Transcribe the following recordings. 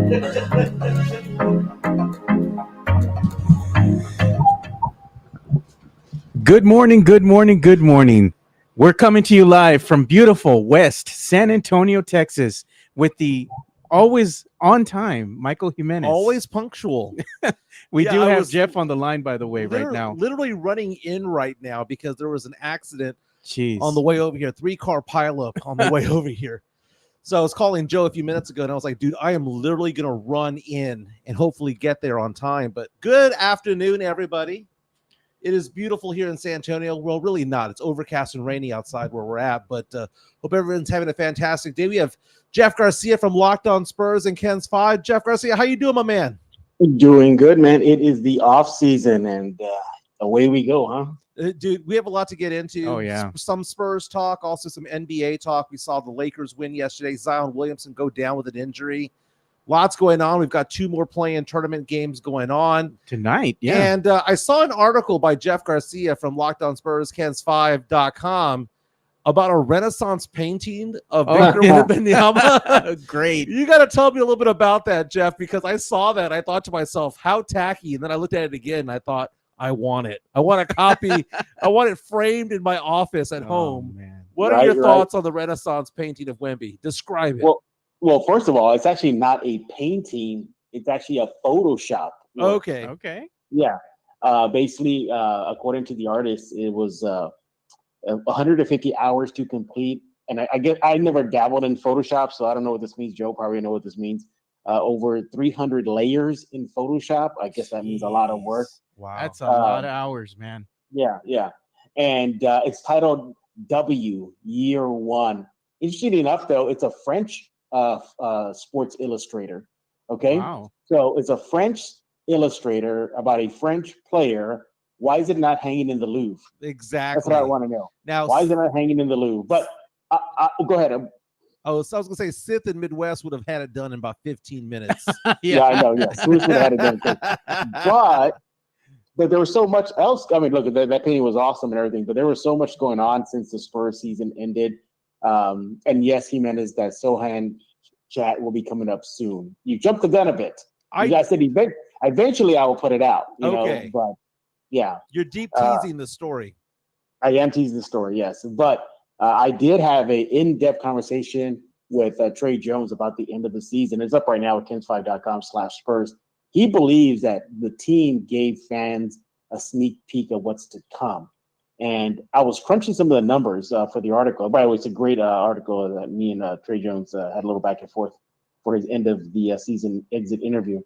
Good morning, good morning, good morning. We're coming to you live from beautiful West San Antonio, Texas, with the always on time Michael Jimenez. Always punctual. We Yeah, do I have was Jeff on the line, by the way, right now. Literally running in right now because there was an accident Jeez. on the way over here. 3-car pileup on the way over here. So I was calling Joe a few minutes ago, and I was like, dude, I am literally going to run in and hopefully get there on time. But good afternoon, everybody. It is beautiful here in San Antonio. Well, really not. It's overcast and rainy outside where we're at, but hope everyone's having a fantastic day. We have Jeff Garcia from Locked On Spurs and Ken's 5. Jeff Garcia, how you doing, my man? Doing good, man. It is the off season, and away we go, huh? Dude, we have a lot to get into. Oh, yeah. Some Spurs talk, also some NBA talk. We saw the Lakers win yesterday. Zion Williamson go down with an injury. Lots going on. We've got 2 more play-in tournament games going on Tonight, yeah. And I saw an article by Jeff Garcia from Locked On Spurs, Cans5.com about a Renaissance painting of Victor Wembanyama. Great. You got to tell me a little bit about that, Jeff, because I saw that. I thought to myself, how tacky. And then I looked at it again, and I thought, I want it. I want a copy. I want it framed in my office at home. Man. What are your thoughts on the Renaissance painting of Wemby? Describe it. Well, first of all, it's actually not a painting. It's actually a Photoshop. Okay. Yeah. Basically, according to the artist, it was 150 hours to complete. And I guess I never dabbled in Photoshop, so I don't know what this means. Joe probably know what this means. Over 300 layers in Photoshop. I guess that means a lot of work. Wow. That's a lot of hours, man. Yeah. And it's titled W, Year One. Interesting enough, though, it's a French sports illustrator. Okay. Wow. So it's a French illustrator about a French player. Why is it not hanging in the Louvre? Exactly. That's what I want to know. Now, why is it not hanging in the Louvre? But go ahead. So I was going to say Sith and Midwest would have had it done in about 15 minutes. Yeah, I know. Yeah, Swiss would have had it done. But there was so much else. I mean, look, that painting was awesome and everything, but there was so much going on since the Spurs season ended. And yes, Jimenez, that Sohan chat will be coming up soon. You jumped the gun a bit. I said eventually I will put it out. You know, but yeah. You're deep teasing the story. I am teasing the story, yes. But I did have an in-depth conversation with Trey Jones about the end of the season. It's up right now at Kens5.com/Spurs. He believes that the team gave fans a sneak peek of what's to come. And I was crunching some of the numbers for the article. By the way, it's a great article that me and Trey Jones had a little back and forth for his end of the season exit interview.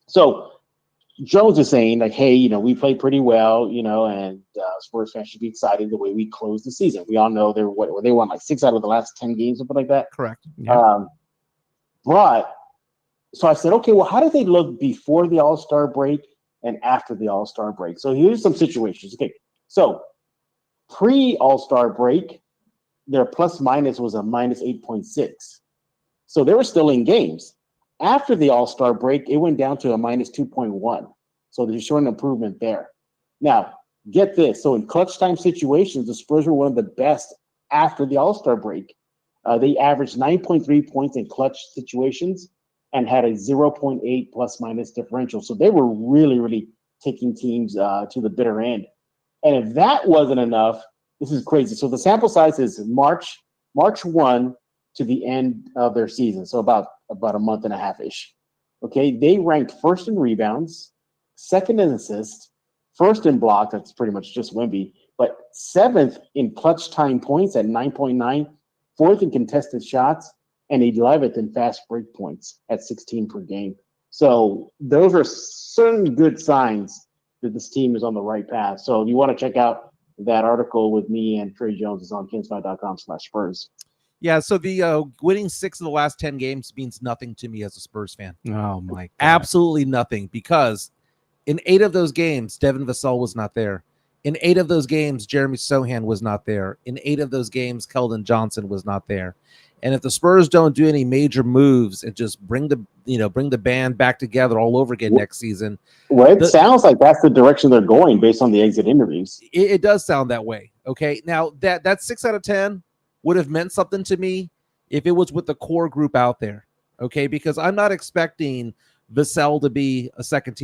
So Jones is saying, like, hey, you know, we played pretty well, you know, and Spurs fans should be excited the way we closed the season. We all know they won like 6 out of the last 10 games, something like that. Correct. Yeah. So I said, okay, well, how did they look before the All-Star break and after the All-Star break? So here's some situations. Okay, so pre-All-Star break, their plus minus was a minus 8.6. So they were still in games. After the All-Star break, it went down to a minus 2.1. So there's showing improvement there. Now, get this. So in clutch time situations, the Spurs were one of the best after the All-Star break. They averaged 9.3 points in clutch situations and had a 0.8 plus minus differential. So they were really, really taking teams to the bitter end. And if that wasn't enough, this is crazy. So the sample size is March 1 to the end of their season. So about a month and a half-ish. Okay, they ranked first in rebounds, second in assists, first in block, that's pretty much just Wemby, but 7th in clutch time points at 9.9, 4th in contested shots, and 11th in fast break points at 16 per game. So those are certain good signs that this team is on the right path. So if you want to check out that article with me and Trey Jones, is on Kens5.com/Spurs. Yeah, so the winning 6 of the last 10 games means nothing to me as a Spurs fan. Oh, my God. Absolutely nothing, because in 8 of those games, Devin Vassell was not there. In 8 of those games, Jeremy Sohan was not there. In 8 of those games, Keldon Johnson was not there. And if the Spurs don't do any major moves and just bring the band back together all over again next season. Well, it sounds like that's the direction they're going based on the exit interviews. It does sound that way. Okay. Now that 6 out of 10 would have meant something to me if it was with the core group out there. okay? Because I'm not expecting Vassell to be a second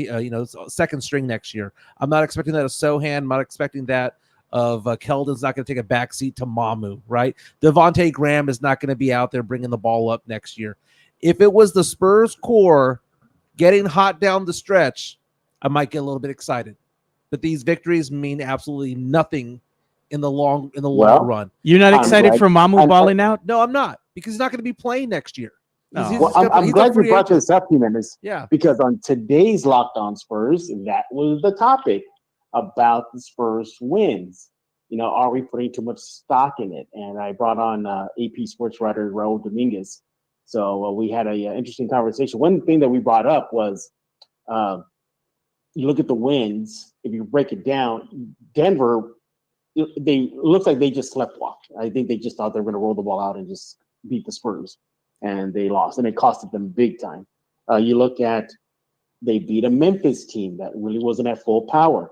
second string next year. I'm not expecting that of Sohan. I'm not expecting that of Keldon's not going to take a backseat to Mamu, right? Devontae Graham is not going to be out there bringing the ball up next year. If it was the Spurs core getting hot down the stretch, I might get a little bit excited. But these victories mean absolutely nothing in the long run. You're not excited for Mamu balling out? No, I'm not, because he's not going to be playing next year. Well, I'm glad you brought this up, Jimenez. Yeah. Because on today's Locked On Spurs, that was the topic about the Spurs wins. Are we putting too much stock in it? And I brought on AP sports writer Raul Dominguez. So we had an interesting conversation. One thing that we brought up was you look at the wins. If you break it down, Denver, looks like they just sleptwalked. I think they just thought they were going to roll the ball out and just beat the Spurs, and they lost, and it costed them big time. You look at, they beat a Memphis team that really wasn't at full power.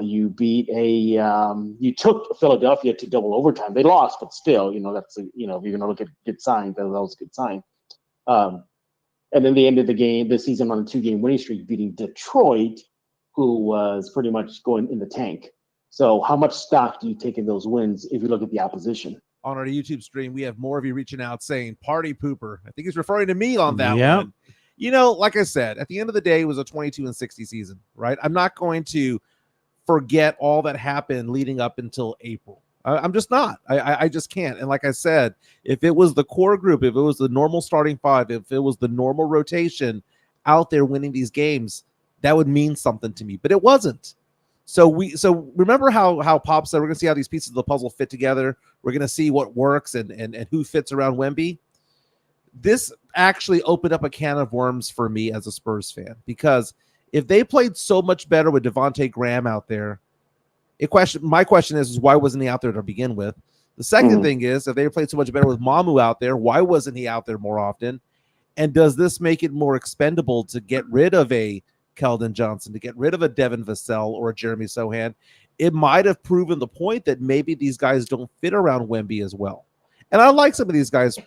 You beat you took Philadelphia to double overtime. They lost, but still, that's if you're going to look at good signs, that was a good sign. And then they ended the season on a 2-game winning streak, beating Detroit, who was pretty much going in the tank. So how much stock do you take in those wins if you look at the opposition? On our YouTube stream, we have more of you reaching out saying party pooper. I think he's referring to me on that one. Like I said, at the end of the day, it was a 22-60 season, right? I'm not going to forget all that happened leading up until April. I'm just not. I just can't. And like I said, if it was the core group, if it was the normal starting five, if it was the normal rotation out there winning these games, that would mean something to me. But it wasn't. So remember how Pop said we're going to see how these pieces of the puzzle fit together. We're going to see what works and who fits around Wemby. This actually opened up a can of worms for me as a Spurs fan, because if they played so much better with Devontae Graham out there, my question is why wasn't he out there to begin with? The second thing is, if they played so much better with Mamu out there, why wasn't he out there more often? And does this make it more expendable to get rid of a Keldon Johnson, to get rid of a Devin Vassell or a Jeremy Sohan? It might have proven the point that maybe these guys don't fit around Wemby as well. And I like some of these guys,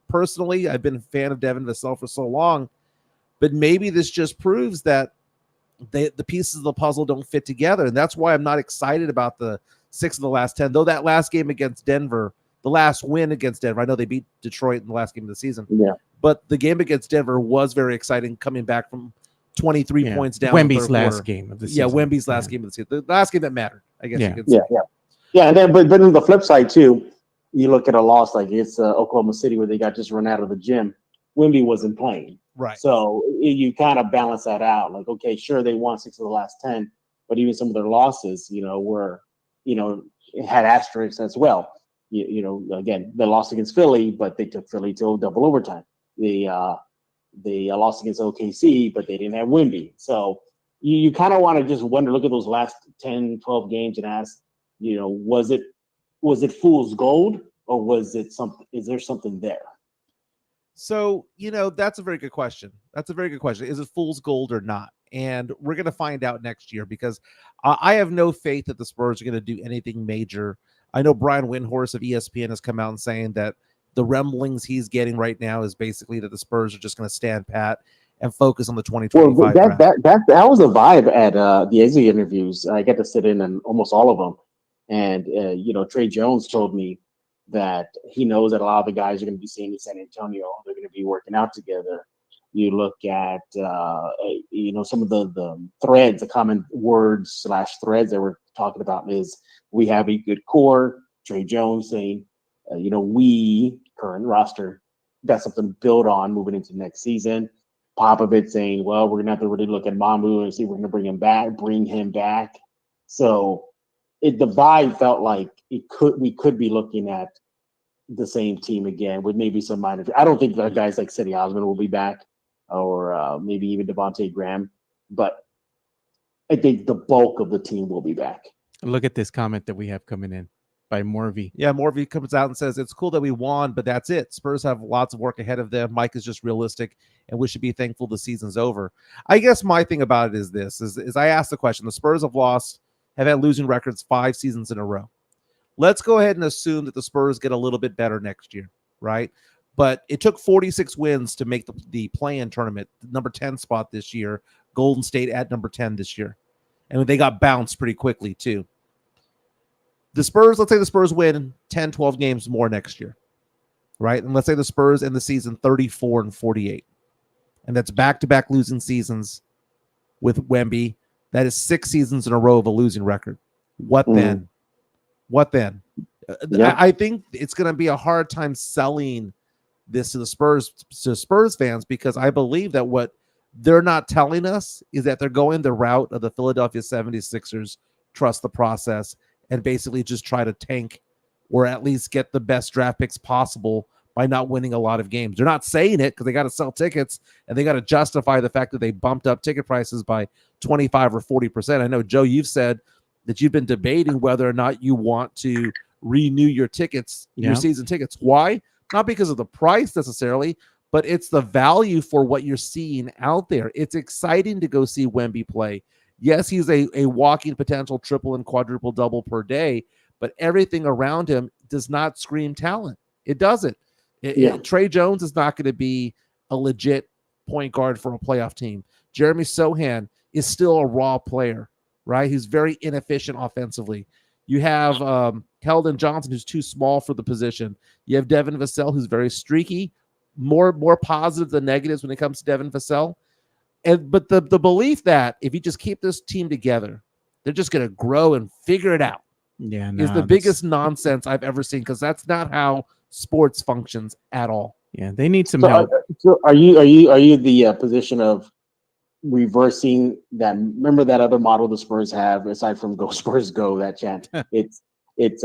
personally. I've been a fan of Devin Vassell for so long, but maybe this just proves that the pieces of the puzzle don't fit together. And that's why I'm not excited about the 6 of the last 10, though that last game against Denver, the last win against Denver, I know they beat Detroit in the last game of the season. Yeah. But the game against Denver was very exciting, coming back from 23 points down. Wemby's last game of the season. Yeah, Wemby's last game of the season. The last game that mattered, I guess you could say. Yeah. And then, but on the flip side, too, you look at a loss like it's Oklahoma City where they got just run out of the gym. Wemby wasn't playing. Right. So you kind of balance that out. Like, okay, sure, they won 6 of the last 10, but even some of their losses, were, had asterisks as well. Again, they lost against Philly, but they took Philly to double overtime. They lost against OKC, but they didn't have Wemby. So you kind of want to just look at those last 10, 12 games and ask, was it fool's gold, or is there something there? So, that's a very good question. Is it fool's gold or not? And we're going to find out next year, because I have no faith that the Spurs are going to do anything major. I know Brian Windhorst of ESPN has come out and saying that the rumblings he's getting right now is basically that the Spurs are just going to stand pat and focus on the 2025 draft. That was a vibe at the exit interviews. I got to sit in on almost all of them. And, Trey Jones told me that he knows that a lot of the guys are going to be seeing in San Antonio. They're going to be working out together. You look at, some of the threads, the common words / threads that we're talking about is we have a good core. Trey Jones saying, we, current roster, got something to build on moving into next season. Popovich saying, well, we're going to have to really look at Mamu and see if we're going to bring him back. So the vibe felt like we could be looking at the same team again with maybe some minor. I don't think that guys like Cedi Osman will be back, or maybe even Devontae Graham, but I think the bulk of the team will be back. Look at this comment that we have coming in by Morvey. Yeah, Morvey comes out and says, it's cool that we won, but that's it. Spurs have lots of work ahead of them. Mike is just realistic, and we should be thankful the season's over. I guess my thing about it is this, is I asked the question, the Spurs have had losing records 5 seasons in a row. Let's go ahead and assume that the Spurs get a little bit better next year, right? But it took 46 wins to make the play-in tournament, number 10 spot this year. Golden State at number 10 this year. And they got bounced pretty quickly, too. The Spurs, let's say the Spurs win 10, 12 games more next year, right? And let's say the Spurs end the season 34-48. And that's back-to-back losing seasons with Wemby. That is 6 seasons in a row of a losing record. What then? What then? Yeah. I think it's going to be a hard time selling this to the Spurs fans, because I believe that what they're not telling us is that they're going the route of the Philadelphia 76ers, trust the process, and basically just try to tank or at least get the best draft picks possible by not winning a lot of games. They're not saying it because they got to sell tickets and they got to justify the fact that they bumped up ticket prices by 25 or 40%. I know, Joe, you've said that you've been debating whether or not you want to renew your tickets, your season tickets. Why? Not because of the price necessarily, but it's the value for what you're seeing out there. It's exciting to go see Wemby play. Yes, he's a walking potential triple and quadruple double per day, but everything around him does not scream talent. It doesn't. Trey Jones is not going to be a legit point guard for a playoff team. Jeremy Sohan is still a raw player, right? He's very inefficient offensively. You have Keldon Johnson, who's too small for the position. You have Devin Vassell, who's very streaky, more positive than negatives when it comes to Devin Vassell. But the belief that if you just keep this team together, they're just going to grow and figure it out is the biggest nonsense I've ever seen, because that's not how sports functions at all. Yeah, they need some help. So are you the position of reversing that? Remember that other model the Spurs have, aside from "Go Spurs Go," that chant? it's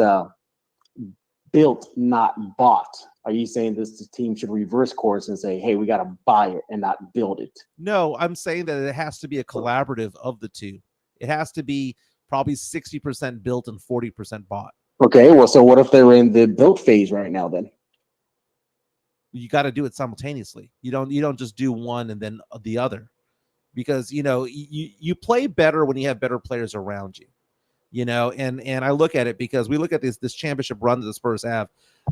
built, not bought. Are you saying this team should reverse course and say, hey, we got to buy it and not build it? No, I'm saying that it has to be a collaborative of the two. It has to be probably 60% built and 40% bought. Okay, well, so what if they're in the build phase right now then? You got to do it simultaneously. You don't just do one and then the other, because you play better when you have better players around you. And I look at it because we look at this championship run that the Spurs have.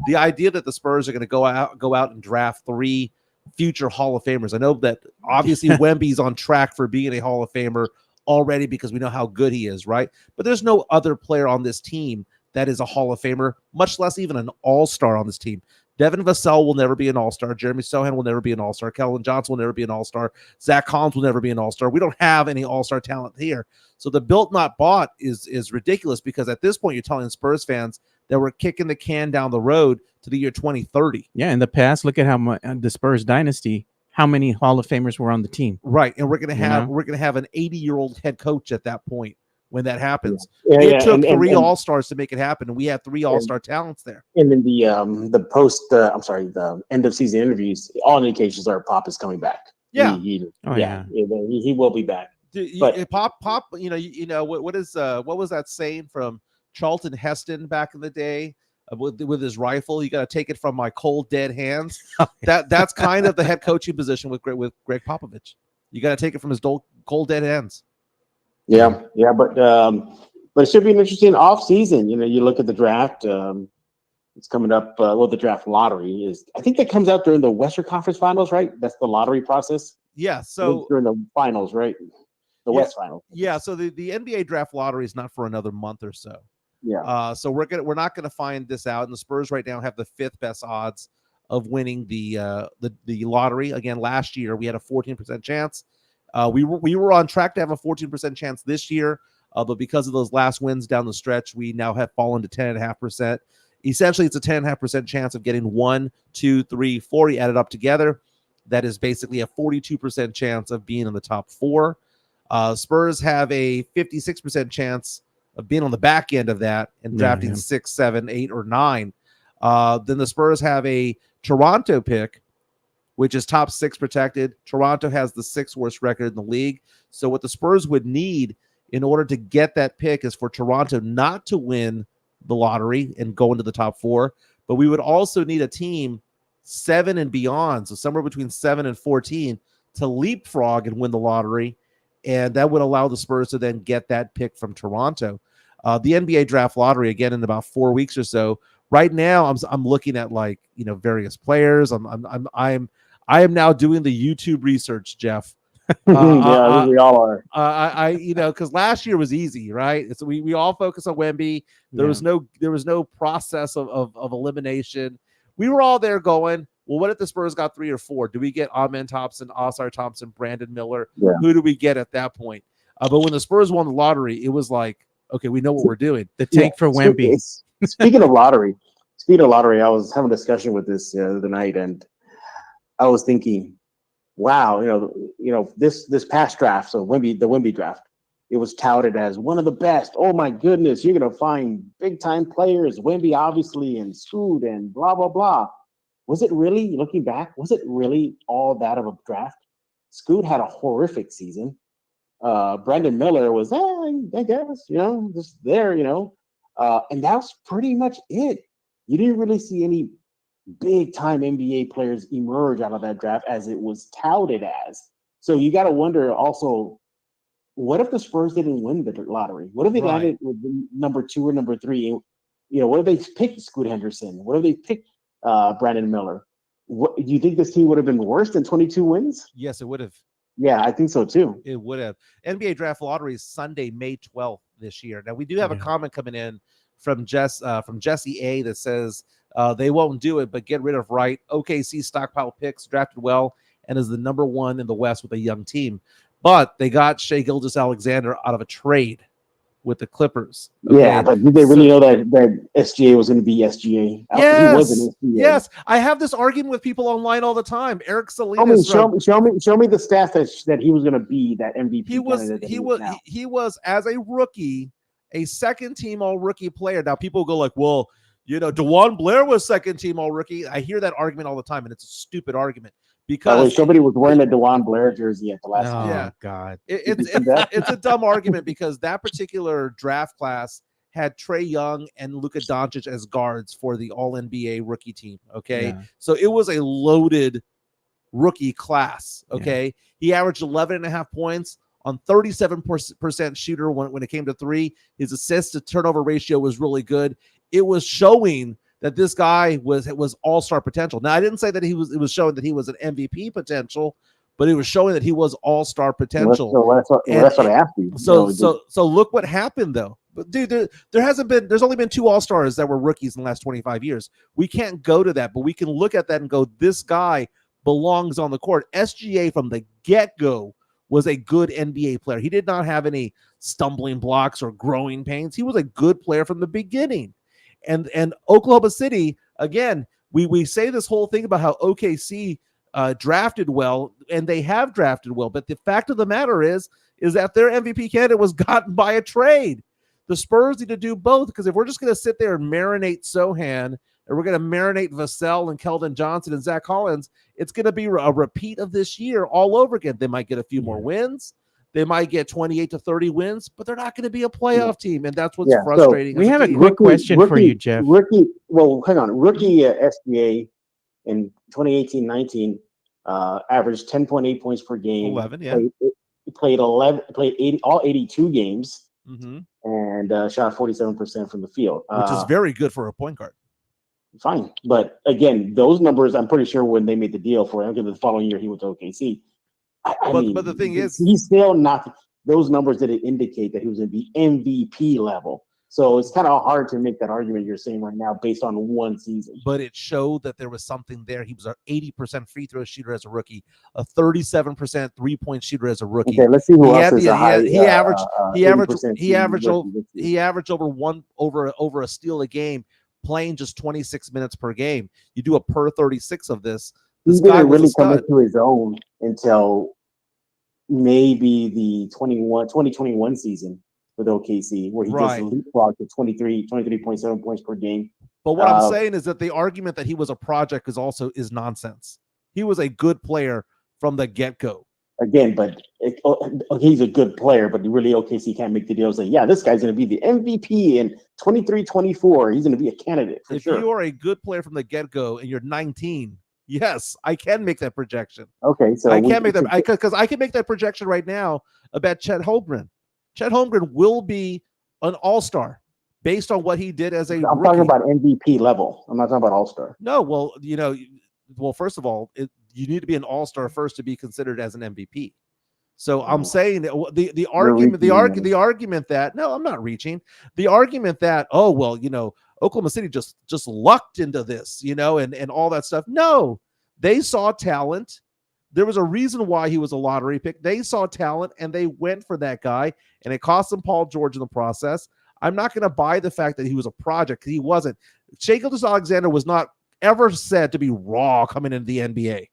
The idea that the Spurs are going to go out and draft 3 future Hall of Famers. I know that obviously Wemby's on track for being a Hall of Famer already because we know how good he is, right? But there's no other player on this team that is a Hall of Famer, much less even an all-star on this team. Devin Vassell will never be an all-star. Jeremy Sohan will never be an all-star. Keldon Johnson will never be an all-star. Zach Collins will never be an all-star. We don't have any all-star talent here. So the built not bought is ridiculous, because at this point you're telling Spurs fans that we're kicking the can down the road to the year 2030. Yeah, in the past, look at how much the Spurs dynasty, how many Hall of Famers were on the team. Right, and we're gonna have an 80-year-old head coach at that point when that happens. Yeah, it took 3 all-stars to make it happen, and we had 3 all-star talents there. And then the end of season interviews, all indications are Pop is coming back. Yeah. He will be back. But Pop, what was that saying from Charlton Heston back in the day with his rifle? You got to take it from my cold dead hands. That's kind of the head coaching position with Greg Popovich. You got to take it from his cold dead hands. Yeah, but it should be an interesting off season. You look at the draft. It's coming up. The draft lottery is. I think that comes out during the Western Conference Finals, right? That's the lottery process. Yeah. So during the finals, right? The West Finals. Yeah. So the NBA draft lottery is not for another month or so. Yeah. So we're not gonna find this out, and the Spurs right now have the 5th best odds of winning the lottery. Again, last year we had a 14% chance. We were on track to have a 14% chance this year, but because of those last wins down the stretch, we now have fallen to 10.5%. Essentially, it's a 10.5% chance of getting 1, 2, 3, 4 added up together. That is basically a 42% chance of being in the top 4. Spurs have a 56% chance of being on the back end of that and drafting 6, 7, 8, or 9. Then the Spurs have a Toronto pick, which is top 6 protected. Toronto has the 6th worst record in the league. So what the Spurs would need in order to get that pick is for Toronto not to win the lottery and go into the top 4. But we would also need a team 7 and beyond, so somewhere between 7 and 14, to leapfrog and win the lottery. And that would allow the Spurs to then get that pick from Toronto. The NBA draft lottery, again, in about 4 weeks or so, Right now, I'm looking at like various players. I am now doing the YouTube research, Jeff. Yeah, we all are. Because last year was easy, right? So we all focus on Wemby. There was no process of elimination. We were all there going, well, what if the Spurs got 3 or 4? Do we get Amen Thompson, Oscar Thompson, Brandon Miller? Yeah. Who do we get at that point? But when the Spurs won the lottery, it was like, okay, we know what we're doing. The tank for Wemby. Speaking of lottery, I was having a discussion with this the other night, and I was thinking, wow, this past draft, so the Wemby draft, it was touted as one of the best. Oh my goodness, you're gonna find big time players, Wemby obviously, and Scoot and blah blah blah. Was it really, looking back, was it really all that of a draft? Scoot had a horrific season. Brandon Miller was, I guess, just there, and that's pretty much it. You didn't really see any big time NBA players emerge out of that draft as it was touted as. So you got to wonder also, what if the Spurs didn't win the lottery? What if they landed with number 2 or number 3? What if they picked Scoot Henderson? What if they picked Brandon Miller? Do you think this team would have been worse than 22 wins? Yes, it would have. Yeah, I think so too. It would have. NBA draft lottery is Sunday, May 12th this year. Now we do have a comment coming in from Jesse A that says they won't do it, but get rid of Wright. OKC stockpile picks, drafted well, and is the number 1 in the West with a young team. But they got Shai Gilgeous-Alexander out of a trade with the Clippers. Okay? Yeah, but did they really know that SGA was going to be SGA? Yes, he wasn't SGA. Yes. I have this argument with people online all the time. Eric Salinas. Show me the stats that he was going to be that MVP. He was as a rookie, a second team all rookie player. Now people go like, well, DeJuan Blair was second team all rookie. I hear that argument all the time, and it's a stupid argument. Because somebody was wearing a DeJuan Blair jersey at the last game. Yeah. God. It's a dumb argument because that particular draft class had Trae Young and Luka Doncic as guards for the All-NBA rookie team, okay? Yeah. So it was a loaded rookie class, okay? Yeah. He averaged 11.5 points on 37% shooter when it came to 3. His assist to turnover ratio was really good. It was showing that this guy was all-star potential. Now, I didn't say that it was showing that he was an MVP potential, but it was showing that he was all-star potential. That's what I asked you. So look what happened though. But dude, there's only been 2 all-stars that were rookies in the last 25 years. We can't go to that, but we can look at that and go, this guy belongs on the court. SGA from the get-go was a good NBA player. He did not have any stumbling blocks or growing pains. He was a good player from the beginning. And Oklahoma City, again, we say this whole thing about how OKC drafted well, and they have drafted well. But the fact of the matter is that their MVP candidate was gotten by a trade. The Spurs need to do both, because if we're just going to sit there and marinate Sohan, and we're going to marinate Vassell and Keldon Johnson and Zach Collins, it's going to be a repeat of this year all over again. They might get a few more wins. They might get 28 to 30 wins, but they're not going to be a playoff team, and that's what's frustrating. So we have a quick question for you, Jeff. Rookie SGA in 2018-19 averaged 10.8 points per game. 11, yeah. He played all 82 games, and shot 47% from the field, which is very good for a point guard. Fine, but again, those numbers, I'm pretty sure when they made the deal for him, because the following year he went to OKC. But the thing is, he's still not. Those numbers didn't indicate that he was going to be MVP level. So it's kind of hard to make that argument you're saying right now based on one season. But it showed that there was something there. He was an 80% free throw shooter as a rookie, a 37% 3-point shooter as a rookie. Okay, let's see who else is He averaged over a steal a game, playing just 26 minutes per game. You do a per 36 of this. He didn't really come into his own until maybe the 2021 season with OKC, where he just leapfrogged to 23.7 points per game. But what I'm saying is that the argument that he was a project is nonsense. He was a good player from the get-go. Again, but he's a good player, but really OKC can't make the deal. Say, yeah, this guy's going to be the MVP in 23-24. He's going to be a candidate for sure. If you are a good player from the get-go and you're 19, yes, I can make that projection. Okay, so I can make that because I can make that projection right now about Chet Holmgren. Chet Holmgren will be an all-star based on what he did as a I'm rookie. talking about MVP level. I'm not talking about All-Star. No, well, first of all, you need to be an All-Star first to be considered as an MVP. So I'm saying that the argument that no, I'm not reaching. The argument that Oklahoma City just lucked into this, and all that stuff. No, they saw talent. There was a reason why he was a lottery pick. They saw talent and they went for that guy, and it cost them Paul George in the process. I'm not going to buy the fact that he was a project, because he wasn't. Shai Gilgeous-Alexander was not ever said to be raw coming into the NBA.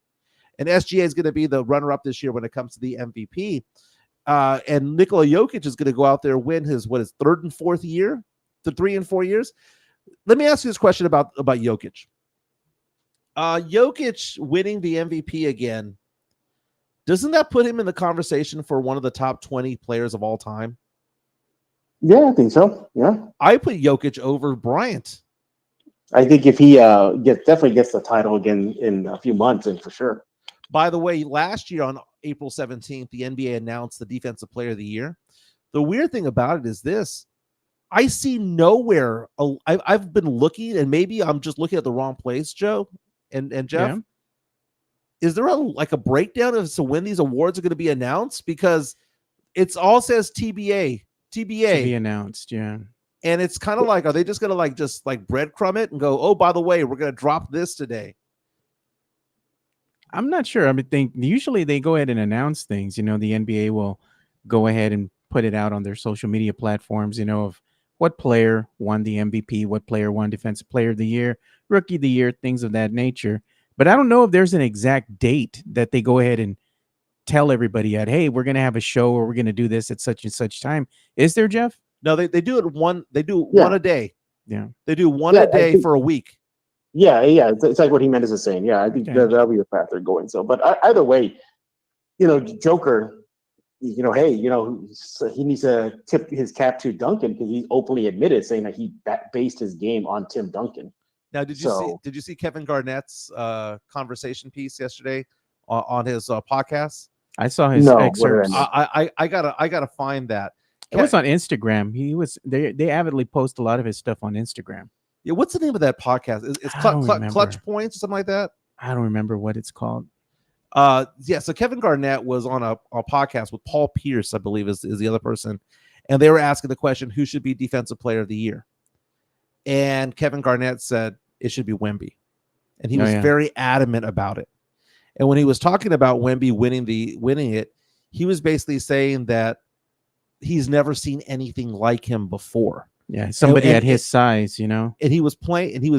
And SGA is going to be the runner-up this year when it comes to the MVP. And Nikola Jokic is going to go out there and win his third and fourth year, the 3 and 4 years. Let me ask you this question about Jokic. Jokic winning the MVP again, doesn't that put him in the conversation for one of the top 20 players of all time? Yeah, I think so. Yeah, I put Jokic over Bryant. I think if he definitely gets the title again in a few months, and for sure. By the way, last year on April 17th, the NBA announced the Defensive Player of the Year. The weird thing about it is this. I see nowhere. I've been looking, and maybe I'm just looking at the wrong place, Joe and Jeff. Yeah. Is there a breakdown as to when these awards are going to be announced? Because it's all says TBA. To be announced, yeah. And it's kind of like, are they just going to just breadcrumb it and go, oh, by the way, we're going to drop this today? I'm not sure. I think usually they go ahead and announce things. The NBA will go ahead and put it out on their social media platforms, of what player won the MVP, what player won Defensive Player of the Year, Rookie of the Year, things of that nature. But I don't know if there's an exact date that they go ahead and tell everybody at, hey, we're going to have a show or we're going to do this at such and such time. Is there, Jeff? No, they do it one a day. Yeah. They do one a day for a week. Yeah. It's like what Jimenez is saying. Yeah, I think that'll be the path they're going. So, but either way, Joker, hey, he needs to tip his cap to Duncan, because he openly admitted saying that he based his game on Tim Duncan. Now, did you see Kevin Garnett's conversation piece yesterday on his podcast? I saw his excerpts. I gotta find that. It was on Instagram. They avidly post a lot of his stuff on Instagram. Yeah, what's the name of that podcast? It's Clutch Points or something like that. I don't remember what it's called. So Kevin Garnett was on a podcast with Paul Pierce, I believe is the other person, and they were asking the question, who should be Defensive Player of the Year? And Kevin Garnett said it should be Wemby, and he was very adamant about it. And when he was talking about Wemby winning it, he was basically saying that he's never seen anything like him before. Yeah, somebody at his size, And he was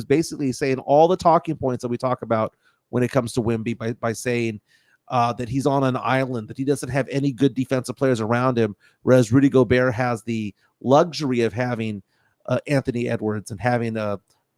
basically saying all the talking points that we talk about when it comes to Wemby by saying that he's on an island, that he doesn't have any good defensive players around him, whereas Rudy Gobert has the luxury of having Anthony Edwards and having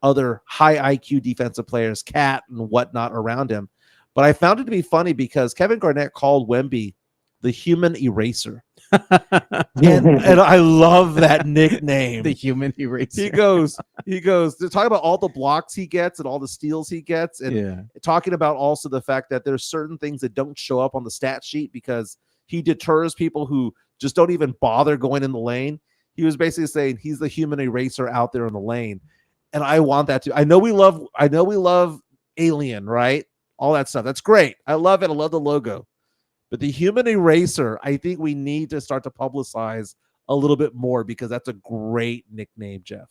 other high IQ defensive players, Cat and whatnot around him. But I found it to be funny because Kevin Garnett called Wemby the human eraser. and I love that nickname. The human eraser. He goes, they're talking about all the blocks he gets and all the steals he gets, and talking about also the fact that there's certain things that don't show up on the stat sheet because he deters people who just don't even bother going in the lane. He was basically saying he's the human eraser out there in the lane. And I want that too. I know we love Alien, right? All that stuff. That's great. I love it. I love the logo. But the human eraser, I think we need to start to publicize a little bit more, because that's a great nickname, Jeff.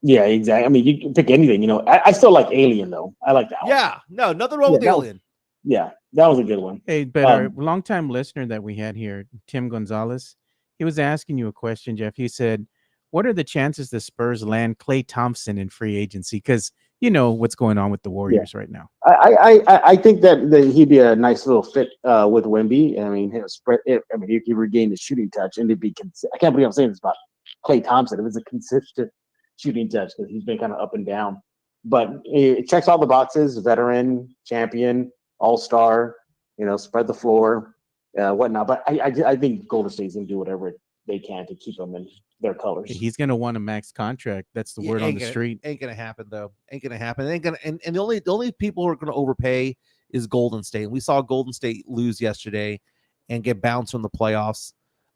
Yeah, exactly. I mean, you can pick anything, I still like Alien, though. I like that one. Yeah, no, nothing wrong with Alien. That was a good one. Hey, but our longtime listener that we had here, Tim Gonzalez, he was asking you a question, Jeff. He said, what are the chances the Spurs land Klay Thompson in free agency? Because what's going on with the Warriors right now. I think that he'd be a nice little fit with Wemby. I mean, he regained his shooting touch, and it'd be. I can't believe I'm saying this about Klay Thompson. It was a consistent shooting touch because he's been kind of up and down. But it checks all the boxes: veteran, champion, all-star. Spread the floor, whatnot. But I think Golden State's gonna do whatever they can to keep him in their colors. He's gonna want a max contract. That's the word on the street. Ain't gonna happen though. Ain't gonna happen. And the only people who are gonna overpay is Golden State. We saw Golden State lose yesterday and get bounced from the playoffs.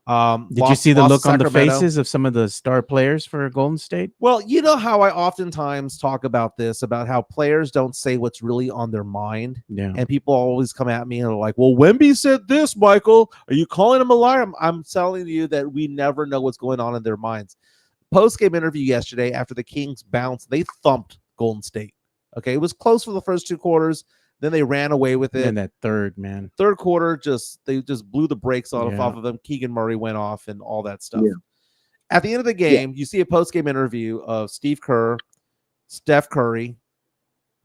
Did you see the lost look to on the Sacramento. faces of some of the star players for Golden State? Well, you know how I oftentimes talk about this, about how players don't say what's really on their mind. Yeah. And people always come at me and are like, well, Wemby said this, Michael. Are you calling him a liar? I'm telling you that we never know what's going on in their minds. Post-game interview yesterday after the Kings bounced, they thumped Golden State. Okay, it was close for the first 2 quarters. Then they ran away with it. And that third quarter, they just blew the brakes off of them. Keegan Murray went off and all that stuff. Yeah. At the end of the game, you see a post-game interview of Steve Kerr, Steph Curry,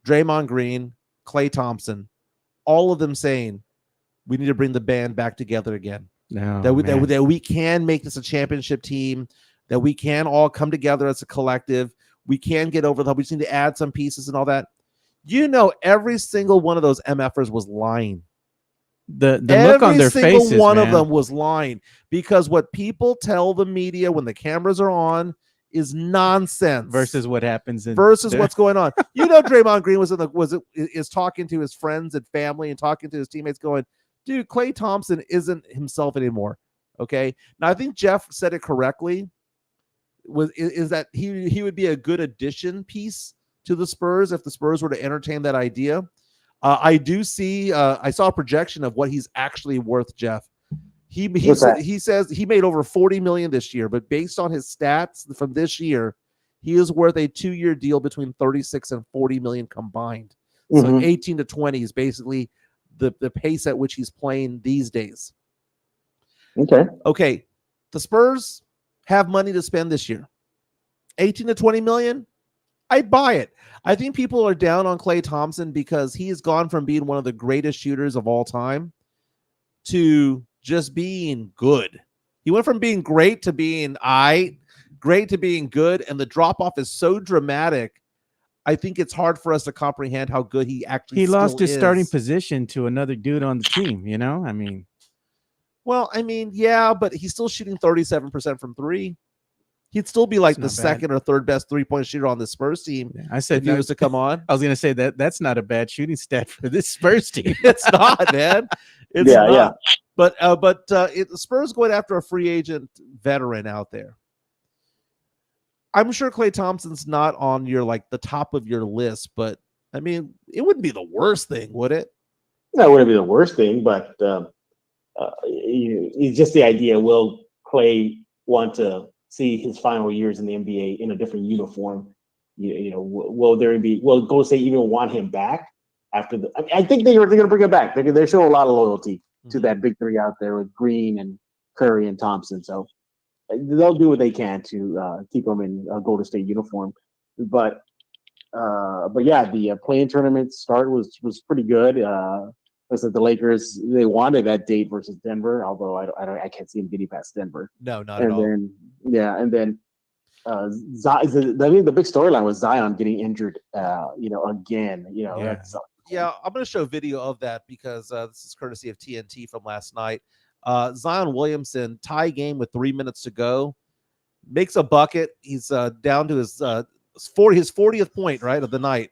Draymond Green, Klay Thompson, all of them saying, we need to bring the band back together again. That we can make this a championship team, that we can all come together as a collective. We can get over the hump. We just need to add some pieces and all that. You know, every single one of those MFers was lying. The look on their faces, every single one of them was lying, because what people tell the media when the cameras are on is nonsense versus what happens what's going on. You know, Draymond Green is talking to his friends and family and talking to his teammates, going, "Dude, Klay Thompson isn't himself anymore." Okay, now I think Jeff said it correctly. Is that he would be a good addition piece to the Spurs if the Spurs were to entertain that idea. I do see. I saw a projection of what he's actually worth, Jeff. He says he made over $40 million this year, but based on his stats from this year, he is worth a 2-year deal between 36 and 40 million combined. So 18 to 20 is basically the pace at which he's playing these days. Okay. The Spurs have money to spend this year. 18 to 20 million. I'd buy it. I think people are down on Klay Thompson because he has gone from being one of the greatest shooters of all time to just being good. He went from being great to being great to being good, and the drop-off is so dramatic. I think it's hard for us to comprehend how good he actually is. He lost his starting position to another dude on the team, you know? Yeah, but he's still shooting 37% from 3. He'd still be like the second or third best 3-point shooter on the Spurs team. Yeah, I said if he was to come on. I was going to say that's not a bad shooting stat for this Spurs team. It's not, man. It's not. Yeah. But the Spurs going after a free agent veteran out there. I'm sure Klay Thompson's not on your the top of your list, but I mean, it wouldn't be the worst thing, would it? No, it wouldn't be the worst thing, but it's just the idea. Will Klay want to see his final years in the NBA in a different uniform? Will Golden State even want him back after the? I think they're going to bring him back. They show a lot of loyalty to that big three out there with Green and Curry and Thompson. So they'll do what they can to keep him in a Golden State uniform. But yeah, the play-in tournament start was pretty good. Listen, the Lakers, they wanted that date versus Denver, although I can't see them getting past Denver. No, not at all. And then I think the big storyline was Zion getting injured, again. Yeah, I'm going to show video of that because this is courtesy of TNT from last night. Zion Williamson, tie game with 3 minutes to go, makes a bucket. He's down to his 40th point, right, of the night.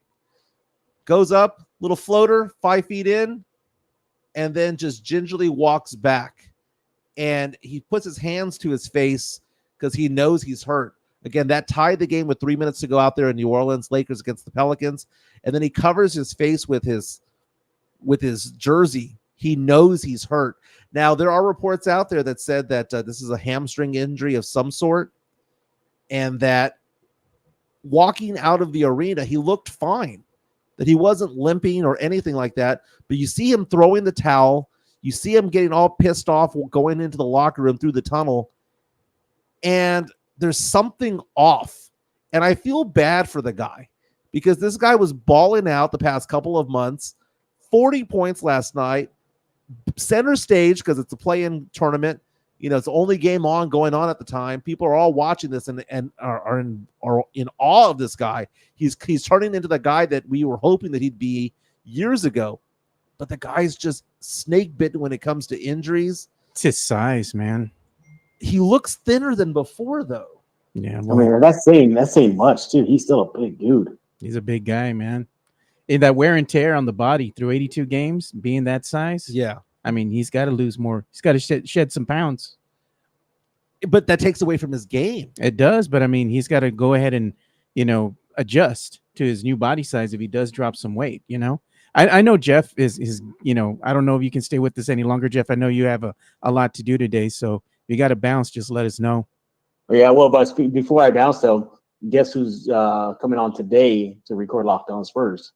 Goes up, little floater, 5 feet in, and then just gingerly walks back. And he puts his hands to his face because he knows he's hurt. Again, that tied the game with 3 minutes to go out there in New Orleans, Lakers against the Pelicans. And then he covers his face with his jersey. He knows he's hurt. Now, there are reports out there that said that this is a hamstring injury of some sort, and that walking out of the arena, he looked fine, that he wasn't limping or anything like that. But you see him throwing the towel. You see him getting all pissed off going into the locker room through the tunnel. And there's something off. And I feel bad for the guy because this guy was balling out the past couple of months, 40 points last night, center stage because it's a play-in tournament. It's the only game going on at the time. People are all watching this and are in awe of this guy. He's turning into the guy that we were hoping that he'd be years ago. But the guy's just snake bitten when it comes to injuries. It's his size, man. He looks thinner than before, though. Yeah, that's saying much too. He's still a big dude. He's a big guy, man. And that wear and tear on the body through 82 games, being that size. Yeah. I mean, he's got to lose more. He's got to shed some pounds. But that takes away from his game. It does, but I mean, he's got to go ahead and, adjust to his new body size if he does drop some weight, I know Jeff is, I don't know if you can stay with us any longer, Jeff. I know you have a lot to do today, so if you got to bounce, just let us know. Yeah, well, but before I bounce, though, guess who's coming on today to record Locked On Spurs?